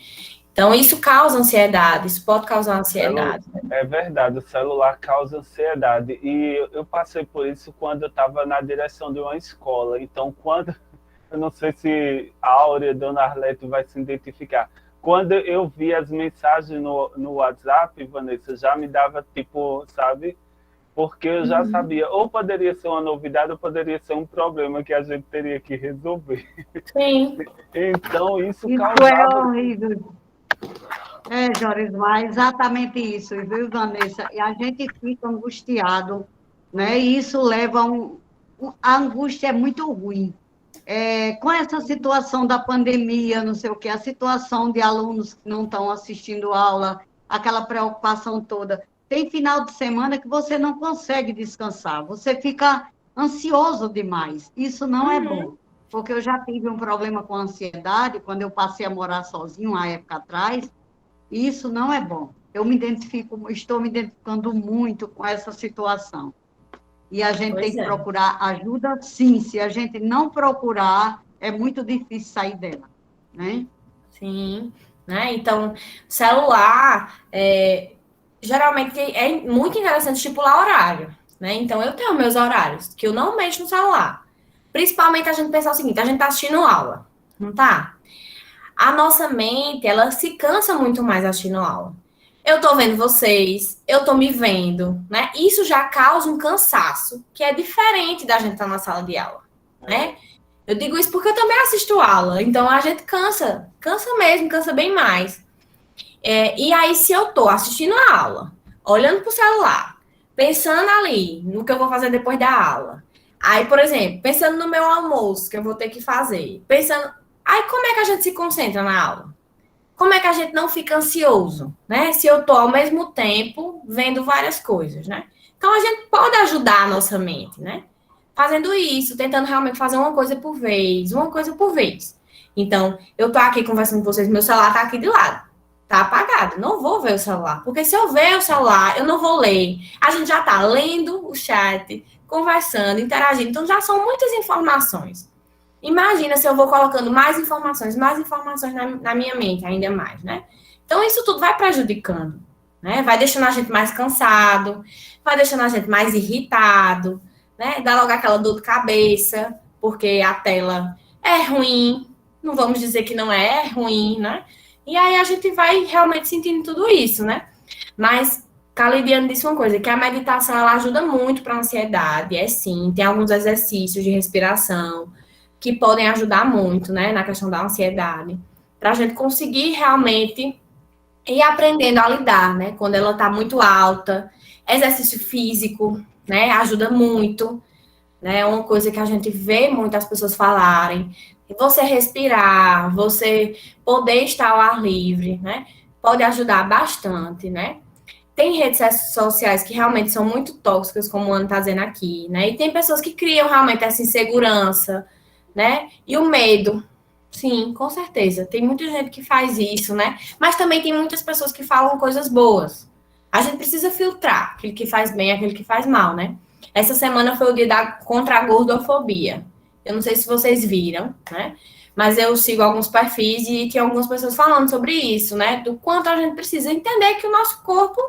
Então, isso causa ansiedade, isso pode causar ansiedade. É verdade, o celular causa ansiedade. E eu passei por isso quando eu estava na direção de uma escola. Então, eu não sei se a Áurea, Dona Arlete vai se identificar. Quando eu vi as mensagens no WhatsApp, Vanessa, já me dava tipo, sabe? Porque eu já sabia, ou poderia ser uma novidade, ou poderia ser um problema que a gente teria que resolver. Sim. Então, isso Isso causava... é horrível. Jorismar, exatamente isso, viu, Vanessa? E a gente fica angustiado, né? E isso leva a angústia é muito ruim. Com essa situação da pandemia, não sei o quê, a situação de alunos que não estão assistindo aula, aquela preocupação toda. Tem final de semana que você não consegue descansar, você fica ansioso demais. Isso não é bom, porque eu já tive um problema com ansiedade quando eu passei a morar sozinho, uma época atrás, e isso não é bom. Estou me identificando muito com essa situação. E a gente tem que procurar ajuda, sim. Se a gente não procurar, é muito difícil sair dela, né? Sim, né? Então, celular, geralmente é muito interessante estipular horário, né? Então, eu tenho meus horários, que eu não mexo no celular. Principalmente a gente pensar o seguinte, a gente tá assistindo aula, não tá? A nossa mente, ela se cansa muito mais assistindo aula. Eu tô vendo vocês, eu tô me vendo, né? Isso já causa um cansaço, que é diferente da gente estar na sala de aula, né? Eu digo isso porque eu também assisto aula, então a gente cansa mesmo, cansa bem mais. E aí, se eu estou assistindo a aula, olhando para o celular, pensando ali no que eu vou fazer depois da aula, aí, por exemplo, pensando no meu almoço que eu vou ter que fazer, pensando. Aí, como é que a gente se concentra na aula? Como é que a gente não fica ansioso, né? Se eu estou ao mesmo tempo vendo várias coisas, né? Então, a gente pode ajudar a nossa mente, né? Fazendo isso, tentando realmente fazer uma coisa por vez, uma coisa por vez. Então, eu tô aqui conversando com vocês, meu celular tá aqui de lado. Tá apagado. Não vou ver o celular. Porque se eu ver o celular, eu não vou ler. A gente já tá lendo o chat, conversando, interagindo. Então, já são muitas informações. Imagina se eu vou colocando mais informações na minha mente, ainda mais, né? Então, isso tudo vai prejudicando, né? Vai deixando a gente mais cansado, vai deixando a gente mais irritado, né? Dá logo aquela dor de cabeça, porque a tela é ruim, não vamos dizer que não é, é ruim, né? E aí a gente vai realmente sentindo tudo isso, né? Mas Calidiano disse uma coisa, que a meditação ela ajuda muito para a ansiedade, é sim, tem alguns exercícios de respiração que podem ajudar muito, né, na questão da ansiedade, para a gente conseguir realmente ir aprendendo a lidar, né, quando ela está muito alta. Exercício físico, né, ajuda muito, né, é uma coisa que a gente vê muitas pessoas falarem. Você respirar, você poder estar ao ar livre, né, pode ajudar bastante, né. Tem redes sociais que realmente são muito tóxicas, como o Ana está dizendo aqui, né, e tem pessoas que criam realmente essa insegurança, né, e o medo. Sim, com certeza. Tem muita gente que faz isso, né? Mas também tem muitas pessoas que falam coisas boas. A gente precisa filtrar aquele que faz bem e aquele que faz mal, né? Essa semana foi o dia contra a gordofobia. Eu não sei se vocês viram, né? Mas eu sigo alguns perfis e tinha algumas pessoas falando sobre isso, né? Do quanto a gente precisa entender que o nosso corpo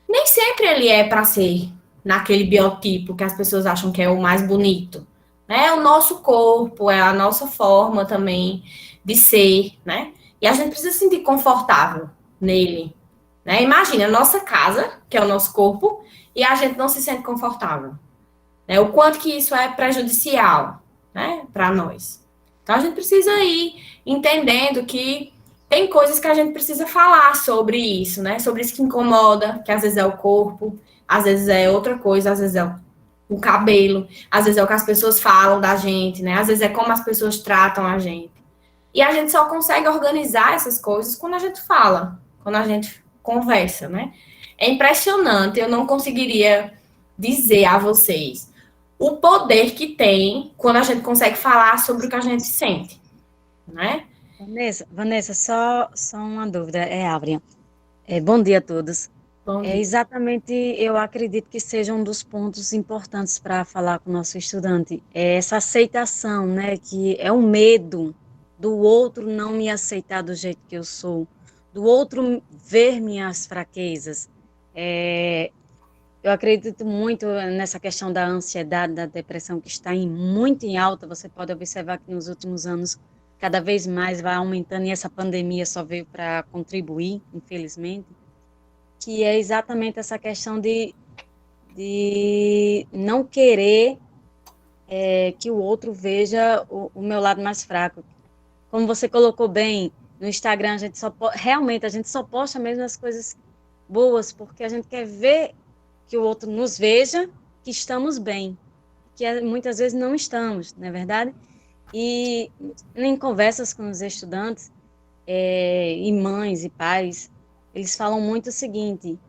nem sempre ele é para ser naquele biotipo que as pessoas acham que é o mais bonito, né? É o nosso corpo, é a nossa forma também de ser, né? E a gente precisa se sentir confortável nele, né? Imagina a nossa casa, que é o nosso corpo, e a gente não se sente confortável, né? O quanto que isso é prejudicial, né, para nós. Então a gente precisa ir entendendo que tem coisas que a gente precisa falar sobre isso, né? Sobre isso que incomoda, que às vezes é o corpo, às vezes é outra coisa, às vezes é o cabelo, às vezes é o que as pessoas falam da gente, né? Às vezes é como as pessoas tratam a gente. E a gente só consegue organizar essas coisas quando a gente fala, quando a gente conversa, né? É impressionante, eu não conseguiria dizer a vocês o poder que tem quando a gente consegue falar sobre o que a gente sente, né? Vanessa, só uma dúvida, Áurea. Bom dia a todos. Bom dia. Exatamente, eu acredito que seja um dos pontos importantes para falar com o nosso estudante, é essa aceitação, né, que é o medo do outro não me aceitar do jeito que eu sou, do outro ver minhas fraquezas. Eu acredito muito nessa questão da ansiedade, da depressão, que está muito em alta. Você pode observar que nos últimos anos, cada vez mais vai aumentando, e essa pandemia só veio para contribuir, infelizmente, que é exatamente essa questão de não querer que o outro veja o meu lado mais fraco. Como você colocou bem, no Instagram, realmente a gente só posta mesmo as coisas boas, porque a gente quer ver que o outro nos veja, que estamos bem, que muitas vezes não estamos, não é verdade? E em conversas com os estudantes, e mães e pais, eles falam muito o seguinte: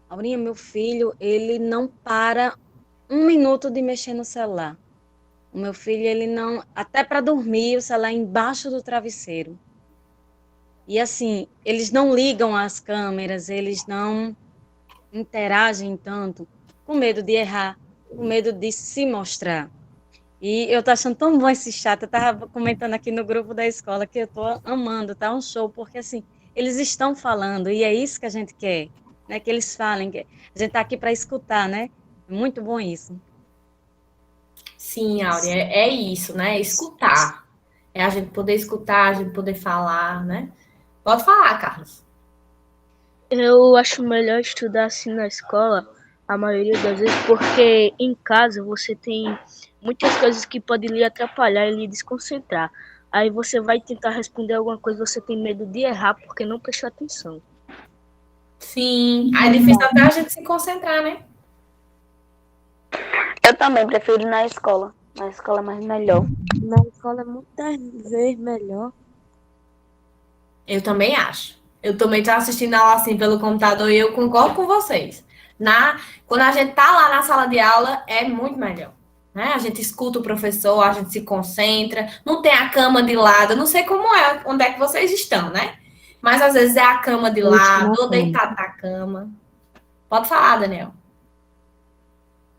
Aurinha, meu filho, ele não para um minuto de mexer no celular. O meu filho, ele não, até para dormir, o celular é embaixo do travesseiro. E assim, eles não ligam as câmeras, eles não interagem tanto, com medo de errar, com medo de se mostrar. E eu tô achando tão bom esse chat, eu tava comentando aqui no grupo da escola que eu tô amando, tá um show, porque assim, eles estão falando, e é isso que a gente quer, né, que eles falem, que a gente tá aqui para escutar, né? Muito bom isso. Sim, Áurea, é isso, né? Escutar. É a gente poder escutar, a gente poder falar, né? Pode falar, Carlos. Eu acho melhor estudar assim na escola, a maioria das vezes, porque em casa você tem muitas coisas que podem lhe atrapalhar e lhe desconcentrar. Aí você vai tentar responder alguma coisa, você tem medo de errar porque não prestou atenção. Sim, aí é difícil até a gente se concentrar, né? Eu também prefiro ir na escola. Na escola é mais melhor. Na escola é muitas vezes melhor. Eu também acho. Eu também estou assistindo aula assim pelo computador e eu concordo com vocês. Quando a gente tá lá na sala de aula, é muito melhor. Né? A gente escuta o professor, a gente se concentra, não tem a cama de lado. Eu não sei como é, onde é que vocês estão, né? Mas às vezes é a cama de Eu estou lado, na ou cama. deitado na cama. Pode falar, Daniel.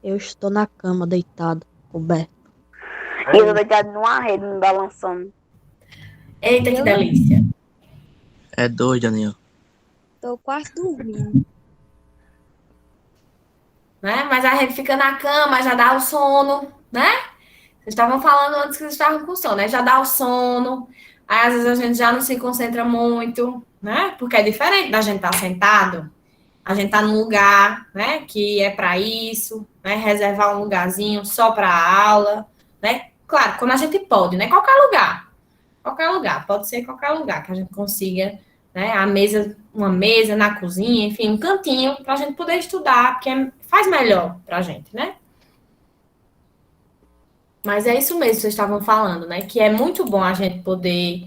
Eu estou na cama, deitado, coberto. E eu tô deitado numa rede, me balançando. Eita, que Eu delícia. É doido, Daniel. estou quase dormindo. Né? Mas a gente fica na cama, já dá o sono, né? Vocês estavam falando antes que vocês estavam com sono, né? Já dá o sono. Aí, às vezes, a gente já não se concentra muito, né? Porque é diferente da gente estar sentado. A gente tá num lugar, né? Que é para isso, né? Reservar um lugarzinho só para aula, né? Claro, quando a gente pode, né? Qualquer lugar. Qualquer lugar. Pode ser qualquer lugar que a gente consiga, né? Uma mesa na cozinha, enfim, um cantinho para a gente poder estudar, porque faz melhor para a gente, né? Mas é isso mesmo que vocês estavam falando, né? Que é muito bom a gente poder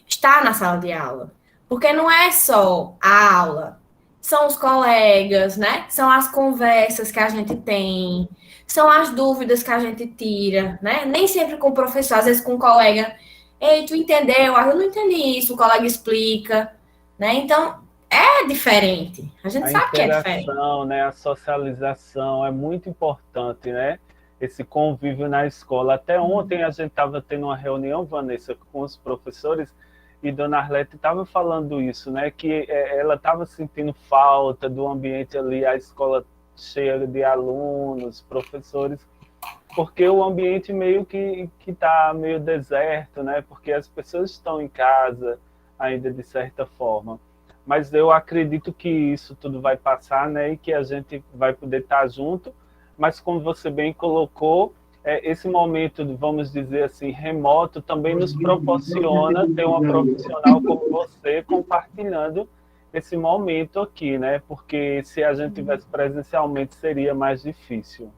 estar na sala de aula. Porque não é só a aula, são os colegas, né? São as conversas que a gente tem, são as dúvidas que a gente tira, né? Nem sempre com o professor, às vezes com o colega. Ei, tu entendeu? Ah, eu não entendi isso, o colega explica, né? Então, é diferente. A gente sabe que é diferente. A interação, né, a socialização é muito importante, né? Esse convívio na escola. Até ontem a gente estava tendo uma reunião, Vanessa, com os professores, e Dona Arlete estava falando isso, né? Que ela estava sentindo falta do ambiente ali, a escola cheia de alunos, professores, porque o ambiente meio que está meio deserto, né? Porque as pessoas estão em casa ainda de certa forma. Mas eu acredito que isso tudo vai passar, né? E que a gente vai poder estar junto. Mas como você bem colocou, esse momento, vamos dizer assim, remoto, também nos proporciona ter uma profissional como você compartilhando esse momento aqui, né? Porque se a gente tivesse presencialmente, seria mais difícil.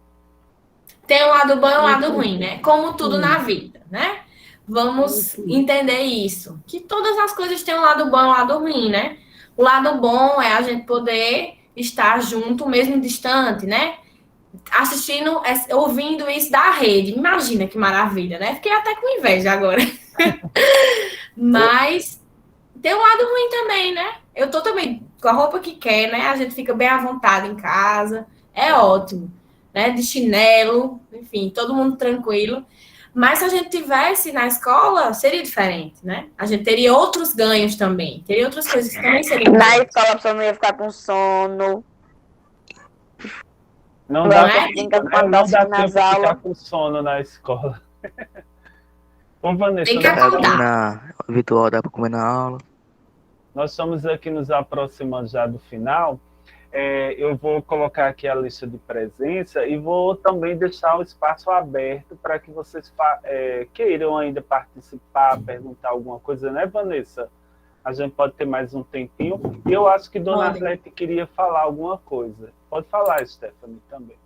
Tem um lado bom e um lado ruim, né? Como tudo na vida, né? Vamos entender isso. Que todas as coisas têm um lado bom e um lado ruim, né? O lado bom é a gente poder estar junto, mesmo distante, né? Assistindo, ouvindo isso da rede. Imagina que maravilha, né? Fiquei até com inveja agora. Mas tem um lado ruim também, né? Eu tô também com a roupa que quer, né? A gente fica bem à vontade em casa. É ótimo, né? De chinelo, enfim, todo mundo tranquilo. Mas se a gente tivesse na escola, seria diferente, né? A gente teria outros ganhos também. Teria outras coisas que também seriam Na ganhos. escola a pessoa não ia ficar com sono. Não Não dá é? não dá tempo de ficar com sono na escola. Bom, Vanessa, Tem que acordar. Na virtual dá para comer na aula. nós estamos aqui nos aproximando já do final. Eu vou colocar aqui a lista de presença e vou também deixar o espaço aberto para que vocês queiram ainda participar, perguntar alguma coisa, né, Vanessa? A gente pode ter mais um tempinho. E eu acho que Dona Arlete queria falar alguma coisa. Pode falar, Stephanie, também.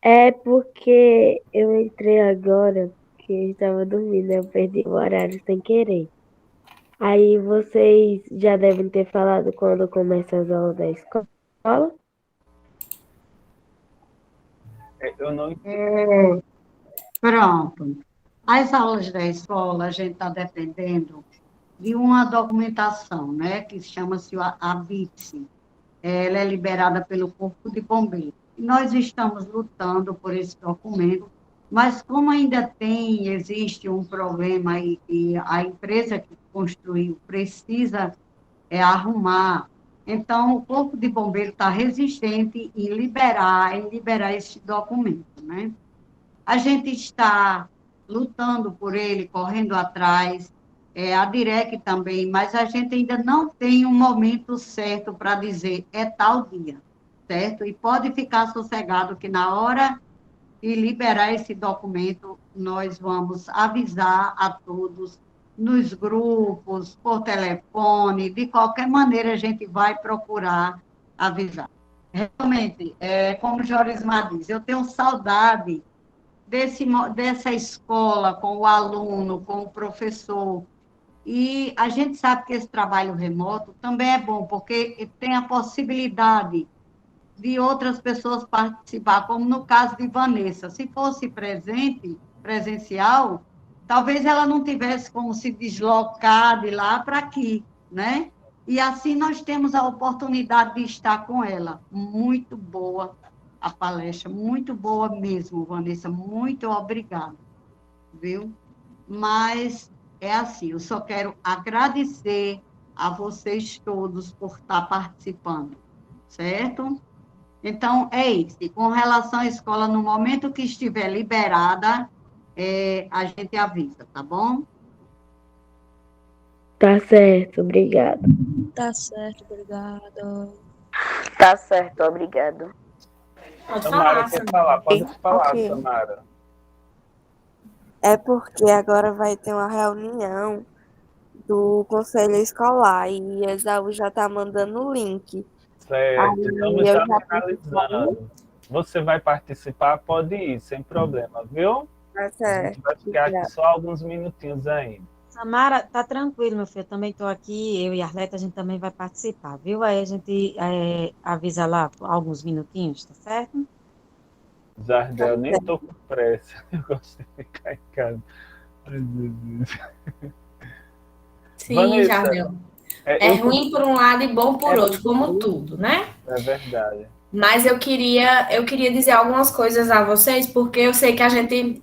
É porque eu entrei agora, que eu estava dormindo, eu perdi o horário sem querer. Aí vocês já devem ter falado quando começa as aulas da escola? Eu não Pronto. As aulas da escola, a gente está dependendo de uma documentação, né, que chama-se a BITSE. Ela é liberada pelo Corpo de Bombeiros. Nós estamos lutando por esse documento, mas como ainda existe um problema aí, e a empresa que construiu precisa arrumar, então o Corpo de Bombeiros está resistente em liberar esse documento, né? A gente está lutando por ele, correndo atrás, a DIREC também, mas a gente ainda não tem um momento certo para dizer é tal dia, certo? E pode ficar sossegado que na hora de liberar esse documento, nós vamos avisar a todos nos grupos, por telefone, de qualquer maneira a gente vai procurar avisar. Realmente, como Jorismar diz, eu tenho saudade dessa escola com o aluno, com o professor. E a gente sabe que esse trabalho remoto também é bom, porque tem a possibilidade de outras pessoas participar, como no caso de Vanessa. Se fosse presencial, talvez ela não tivesse como se deslocar de lá para aqui, né? E assim nós temos a oportunidade de estar com ela. Muito boa a palestra, muito boa mesmo, Vanessa, muito obrigada, viu? Mas é assim, eu só quero agradecer a vocês todos por estar participando, certo? Então, é isso. E com relação à escola, no momento que estiver liberada, a gente avisa, tá bom? Tá certo, obrigada. Tá certo, obrigada. Tá certo, obrigado. Pode Samara falar, quer falar? Pode falar, Ok. Samara. É porque agora vai ter uma reunião do conselho escolar e a Exaú já tá mandando o link. Certo, Aí estamos eu já já finalizando. Você vai participar? Pode ir, sem problema, viu? Tá A gente certo. vai ficar aqui só alguns minutinhos ainda. Samara, tá tranquilo, meu filho. Eu também tô aqui, eu e a Arleta, a gente também vai participar, viu? Aí a gente avisa lá por alguns minutinhos, tá certo? Jardel, eu nem tô com pressa. Eu gosto de ficar em casa. Ai, meu Deus. Sim, Vanessa, Jardel. É eu- ruim por um lado e bom por É outro, como tudo, né? É verdade. Mas eu queria dizer algumas coisas a vocês, porque eu sei que a gente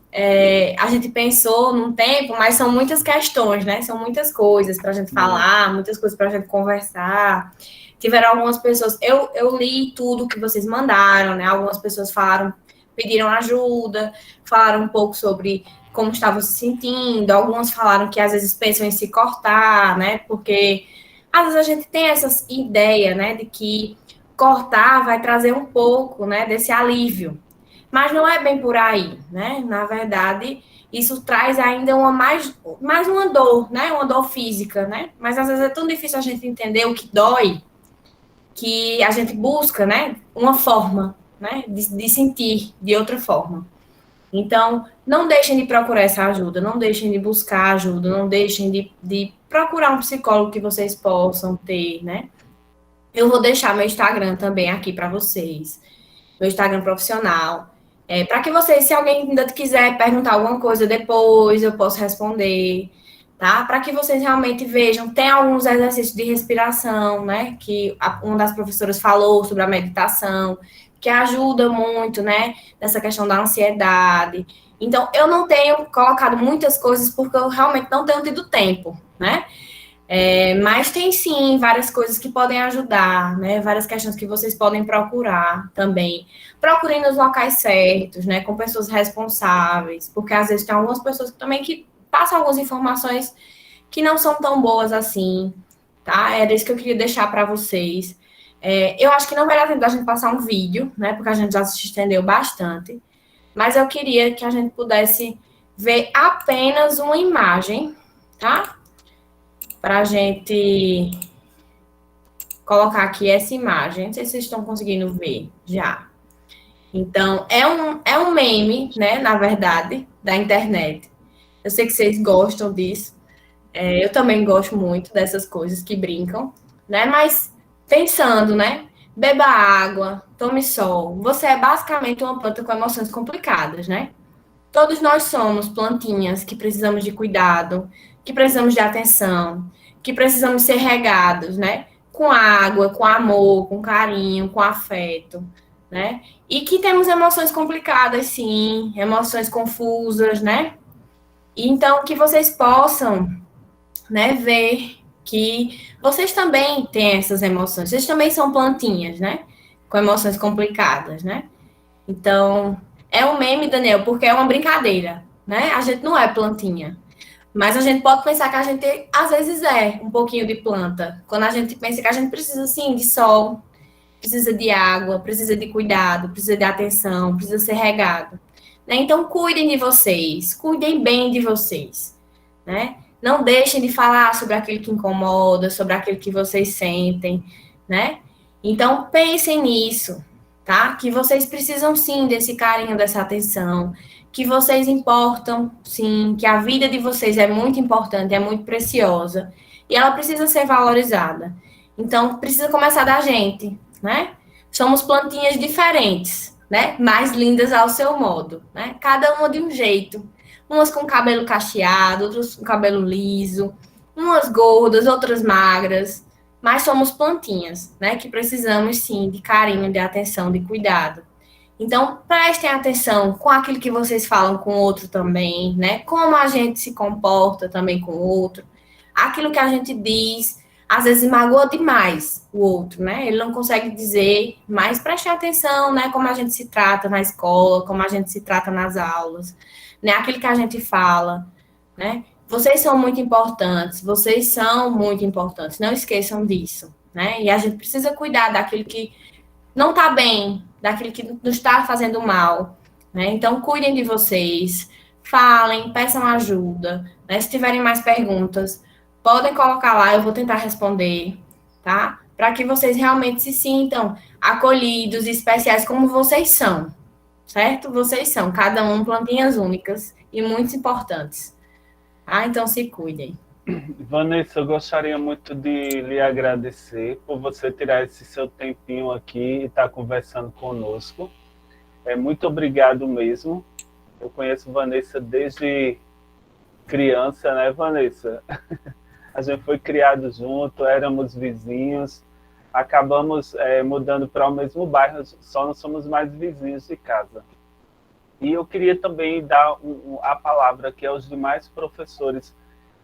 pensou num tempo, mas são muitas questões, né? São muitas coisas para a gente falar, muitas coisas para a gente conversar. Tiveram algumas pessoas, eu li tudo que vocês mandaram, né? Algumas pessoas pediram ajuda, falaram um pouco sobre como estavam se sentindo, algumas falaram que às vezes pensam em se cortar, né? Porque às vezes a gente tem essa ideia, né, de que cortar vai trazer um pouco, né, desse alívio. Mas não é bem por aí, né? Na verdade, isso traz ainda mais uma dor, né? Uma dor física, né? Mas às vezes é tão difícil a gente entender o que dói, que a gente busca, né, uma forma, né, de sentir de outra forma. Então, não deixem de procurar essa ajuda, não deixem de buscar ajuda, não deixem de procurar um psicólogo que vocês possam ter, né? Eu vou deixar meu Instagram também aqui para vocês, meu Instagram profissional, para que vocês, se alguém ainda quiser perguntar alguma coisa depois, eu posso responder, tá? Para que vocês realmente vejam, tem alguns exercícios de respiração, né? Que uma das professoras falou sobre a meditação, que ajuda muito, né? Nessa questão da ansiedade. Então, eu não tenho colocado muitas coisas porque eu realmente não tenho tido tempo, né? Mas tem sim várias coisas que podem ajudar, né? Várias questões que vocês podem procurar também. Procurem nos locais certos, né? Com pessoas responsáveis, porque às vezes tem algumas pessoas que passam algumas informações que não são tão boas assim, tá? Era isso que eu queria deixar para vocês. Eu acho que não vai dar tempo da gente passar um vídeo, né? Porque a gente já se estendeu bastante. Mas eu queria que a gente pudesse ver apenas uma imagem, tá? Para a gente colocar aqui essa imagem. Não sei se vocês estão conseguindo ver já. Então, é um meme, né? Na verdade, da internet. Eu sei que vocês gostam disso. Eu também gosto muito dessas coisas que brincam, né? Mas pensando, né? Beba água, tome sol. Você é basicamente uma planta com emoções complicadas, né? Todos nós somos plantinhas que precisamos de cuidado, que precisamos de atenção, que precisamos ser regados, né? Com água, com amor, com carinho, com afeto, né? E que temos emoções complicadas, sim, emoções confusas, né? Então, que vocês possam, né, ver que vocês também têm essas emoções, vocês também são plantinhas, né? Com emoções complicadas, né? Então, é um meme, Daniel, porque é uma brincadeira, né? A gente não é plantinha. Mas a gente pode pensar que a gente, às vezes, é um pouquinho de planta. Quando a gente pensa que a gente precisa, sim, de sol, precisa de água, precisa de cuidado, precisa de atenção, precisa ser regado. Né? Então, cuidem de vocês, cuidem bem de vocês, né? Não deixem de falar sobre aquilo que incomoda, sobre aquilo que vocês sentem, né? Então, pensem nisso, tá? Que vocês precisam, sim, desse carinho, dessa atenção, que vocês importam, sim, que a vida de vocês é muito importante, é muito preciosa, e ela precisa ser valorizada. Então, precisa começar da gente, né? Somos plantinhas diferentes, né? Mais lindas ao seu modo, né? Cada uma de um jeito. Umas com cabelo cacheado, outras com cabelo liso, umas gordas, outras magras, mas somos plantinhas, né? Que precisamos, sim, de carinho, de atenção, de cuidado. Então, prestem atenção com aquilo que vocês falam com o outro também, né? Como a gente se comporta também com o outro. Aquilo que a gente diz, às vezes magoa demais o outro, né? Ele não consegue dizer, mas prestem atenção, né? Como a gente se trata na escola, como a gente se trata nas aulas, né? Aquilo que a gente fala, né? Vocês são muito importantes, não esqueçam disso, né? E a gente precisa cuidar daquilo que não está bem, daquilo que nos está fazendo mal, né? Então, cuidem de vocês, falem, peçam ajuda, né? Se tiverem mais perguntas, podem colocar lá, eu vou tentar responder, tá? Para que vocês realmente se sintam acolhidos, especiais como vocês são, certo? Vocês são, cada um, plantinhas únicas e muito importantes. Ah, então se cuidem. Vanessa, eu gostaria muito de lhe agradecer por você tirar esse seu tempinho aqui e estar conversando conosco. Muito obrigado mesmo. Eu conheço Vanessa desde criança, né, Vanessa? A gente foi criado junto, éramos vizinhos, acabamos mudando para o mesmo bairro, só não somos mais vizinhos de casa. E eu queria também dar a palavra aqui aos demais professores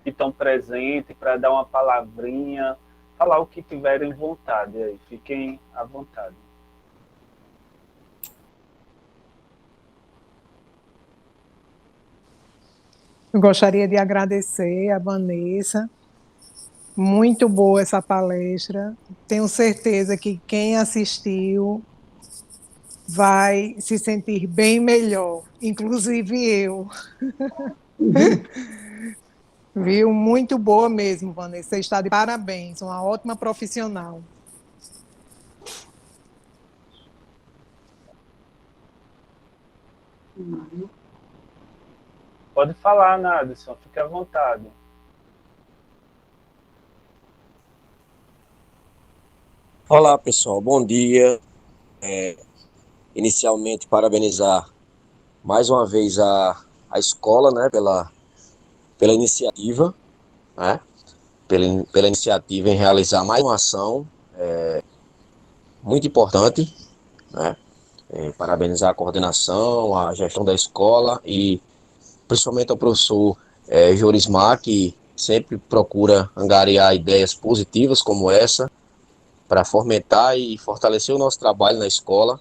que estão presentes, para dar uma palavrinha, falar o que tiverem vontade aí. Fiquem à vontade. Eu gostaria de agradecer a Vanessa. Muito boa essa palestra. Tenho certeza que quem assistiu vai se sentir bem melhor, inclusive eu. Viu? Muito boa mesmo, Vanessa. Você está de parabéns, uma ótima profissional. Pode falar, Nadson, fique à vontade. Olá, pessoal, bom dia. Inicialmente, parabenizar mais uma vez a escola, né, pela iniciativa, né, pela iniciativa em realizar mais uma ação muito importante, né, parabenizar a coordenação, a gestão da escola e principalmente ao professor Jorismar, que sempre procura angariar ideias positivas como essa, para fomentar e fortalecer o nosso trabalho na escola.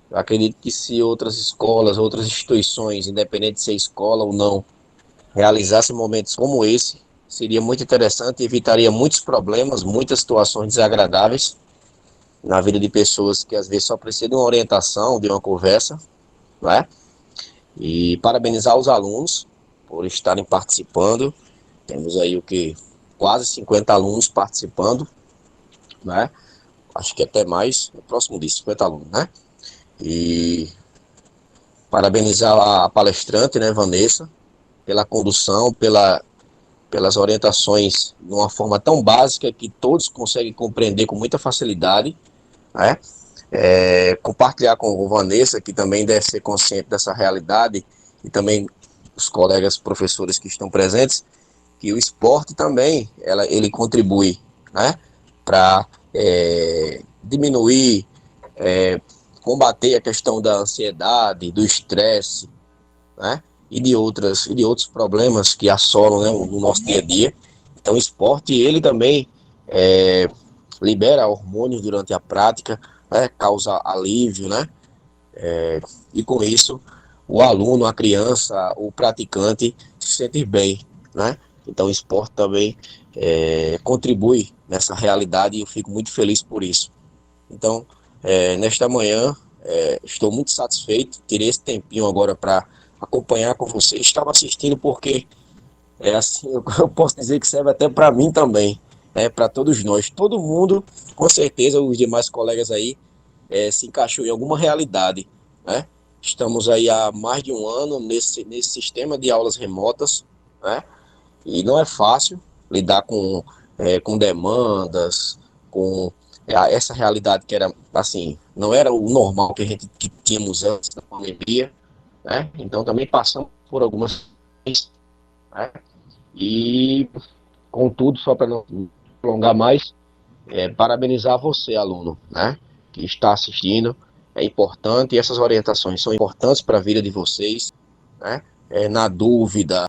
Eu acredito que se outras escolas, outras instituições, independente de ser escola ou não, realizassem momentos como esse, seria muito interessante e evitaria muitos problemas, muitas situações desagradáveis na vida de pessoas que às vezes só precisam de uma orientação, de uma conversa, né? E parabenizar os alunos por estarem participando. Temos aí quase 50 alunos participando, né? Acho que até mais, próximo disso, 50 alunos, né? E parabenizar a palestrante, né, Vanessa, pela condução, pelas orientações de uma forma tão básica que todos conseguem compreender com muita facilidade, né? Compartilhar com a Vanessa, que também deve ser consciente dessa realidade, e também os colegas professores que estão presentes, que o esporte também ele contribui, né, para diminuir, combater a questão da ansiedade, do estresse, né, e de outros problemas que assolam, né, no nosso dia a dia. Então o esporte, ele também libera hormônios durante a prática, né, causa alívio, né, e com isso o aluno, a criança, o praticante se sente bem, né. Então o esporte também contribui nessa realidade e eu fico muito feliz por isso. Então, nesta manhã, estou muito satisfeito, tirei esse tempinho agora para acompanhar com vocês. Estava assistindo porque é assim, eu posso dizer que serve até para mim também, para todos nós. Todo mundo, com certeza, os demais colegas aí, se encaixou em alguma realidade, né? Estamos aí há mais de um ano nesse sistema de aulas remotas, né? E não é fácil lidar com demandas, com essa realidade que era, assim, não era o normal que tínhamos antes da pandemia, né? Então também passamos por algumas coisas, né? E, contudo, só para não prolongar mais, parabenizar você, aluno, né? Que está assistindo, é importante, e essas orientações são importantes para a vida de vocês, né? Na dúvida,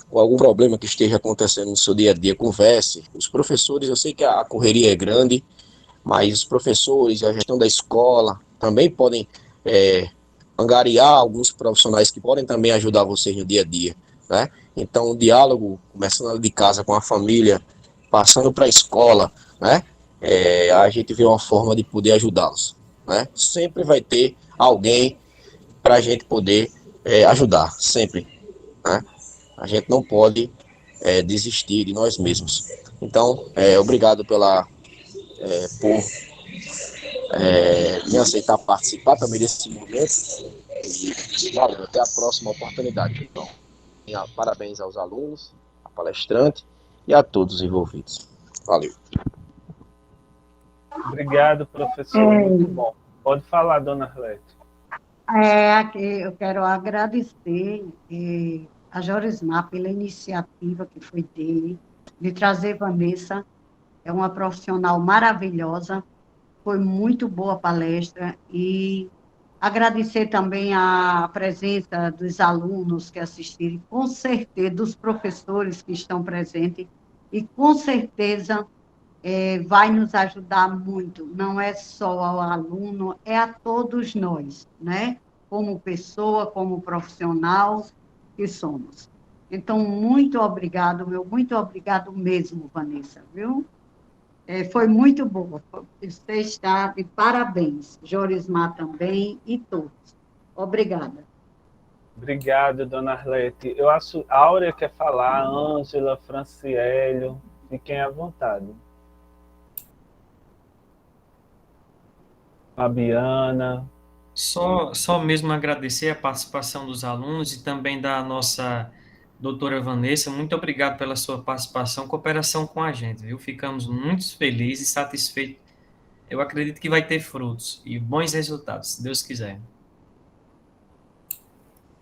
com algum problema que esteja acontecendo no seu dia a dia, converse. Os professores, eu sei que a correria é grande, mas os professores e a gestão da escola também podem angariar alguns profissionais que podem também ajudar vocês no dia a dia, né? Então, o diálogo, começando de casa com a família, passando para a escola, né? A gente vê uma forma de poder ajudá-los, né? Sempre vai ter alguém para a gente poder ajudar, sempre, né? A gente não pode desistir de nós mesmos. Então, obrigado por me aceitar participar também desse momento. E valeu, até a próxima oportunidade. Então, parabéns aos alunos, à palestrante e a todos os envolvidos. Valeu. Obrigado, professor. Muito bom. Pode falar, dona Arlete. Eu quero agradecer a Jorismar pela iniciativa que foi dele, de trazer Vanessa. É uma profissional maravilhosa, foi muito boa a palestra, e agradecer também a presença dos alunos que assistiram, com certeza, dos professores que estão presentes, e com certeza vai nos ajudar muito, não é só ao aluno, é a todos nós, né? Como pessoa, como profissional que somos. Então, muito obrigado, muito obrigado mesmo, Vanessa, viu? Foi muito boa, você está de parabéns, Jorismar também e todos. Obrigada. Obrigado, dona Arlete. Eu acho, a Áurea quer falar, Ângela, Franciélio, fiquem à vontade. Fabiana. Só mesmo agradecer a participação dos alunos e também da nossa doutora Vanessa. Muito obrigado pela sua participação, cooperação com a gente, viu? Ficamos muito felizes e satisfeitos. Eu acredito que vai ter frutos e bons resultados, se Deus quiser.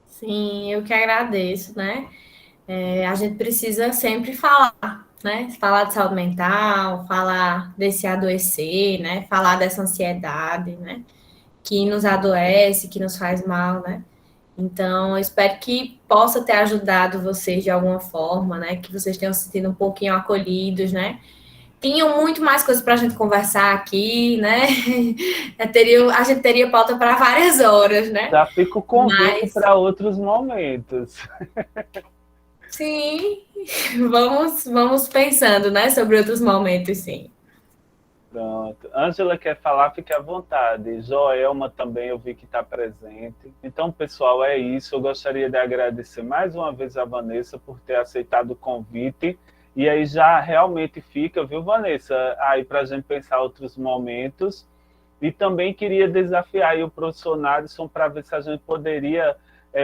Sim, eu que agradeço, né? A gente precisa sempre falar, né? Falar de saúde mental, falar desse adoecer, né? Falar dessa ansiedade, né? Que nos adoece, que nos faz mal, né? Então, eu espero que possa ter ajudado vocês de alguma forma, né? Que vocês tenham se sentido um pouquinho acolhidos, né? Tinham muito mais coisas para a gente conversar aqui, né? A gente teria pauta para várias horas, né? Já fica o convite para outros momentos. Sim, vamos pensando, né? Sobre outros momentos, sim. Pronto. Ângela quer falar, fique à vontade. Joelma também eu vi que está presente. Então, pessoal, é isso. Eu gostaria de agradecer mais uma vez a Vanessa por ter aceitado o convite. E aí já realmente fica, viu, Vanessa? Aí para a gente pensar outros momentos. E também queria desafiar aí o professor Nadson para ver se a gente poderia,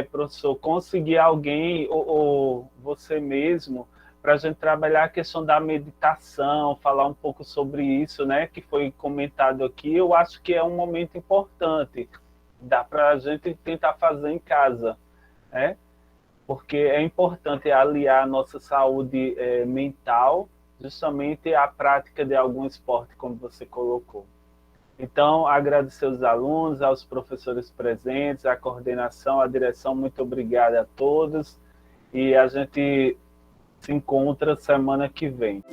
professor, conseguir alguém ou você mesmo para a gente trabalhar a questão da meditação, falar um pouco sobre isso, né, que foi comentado aqui. Eu acho que é um momento importante, dá para a gente tentar fazer em casa, né, porque é importante aliar a nossa saúde mental justamente à prática de algum esporte, como você colocou. Então, agradecer aos alunos, aos professores presentes, à coordenação, à direção, muito obrigado a todos, e a gente se encontra semana que vem.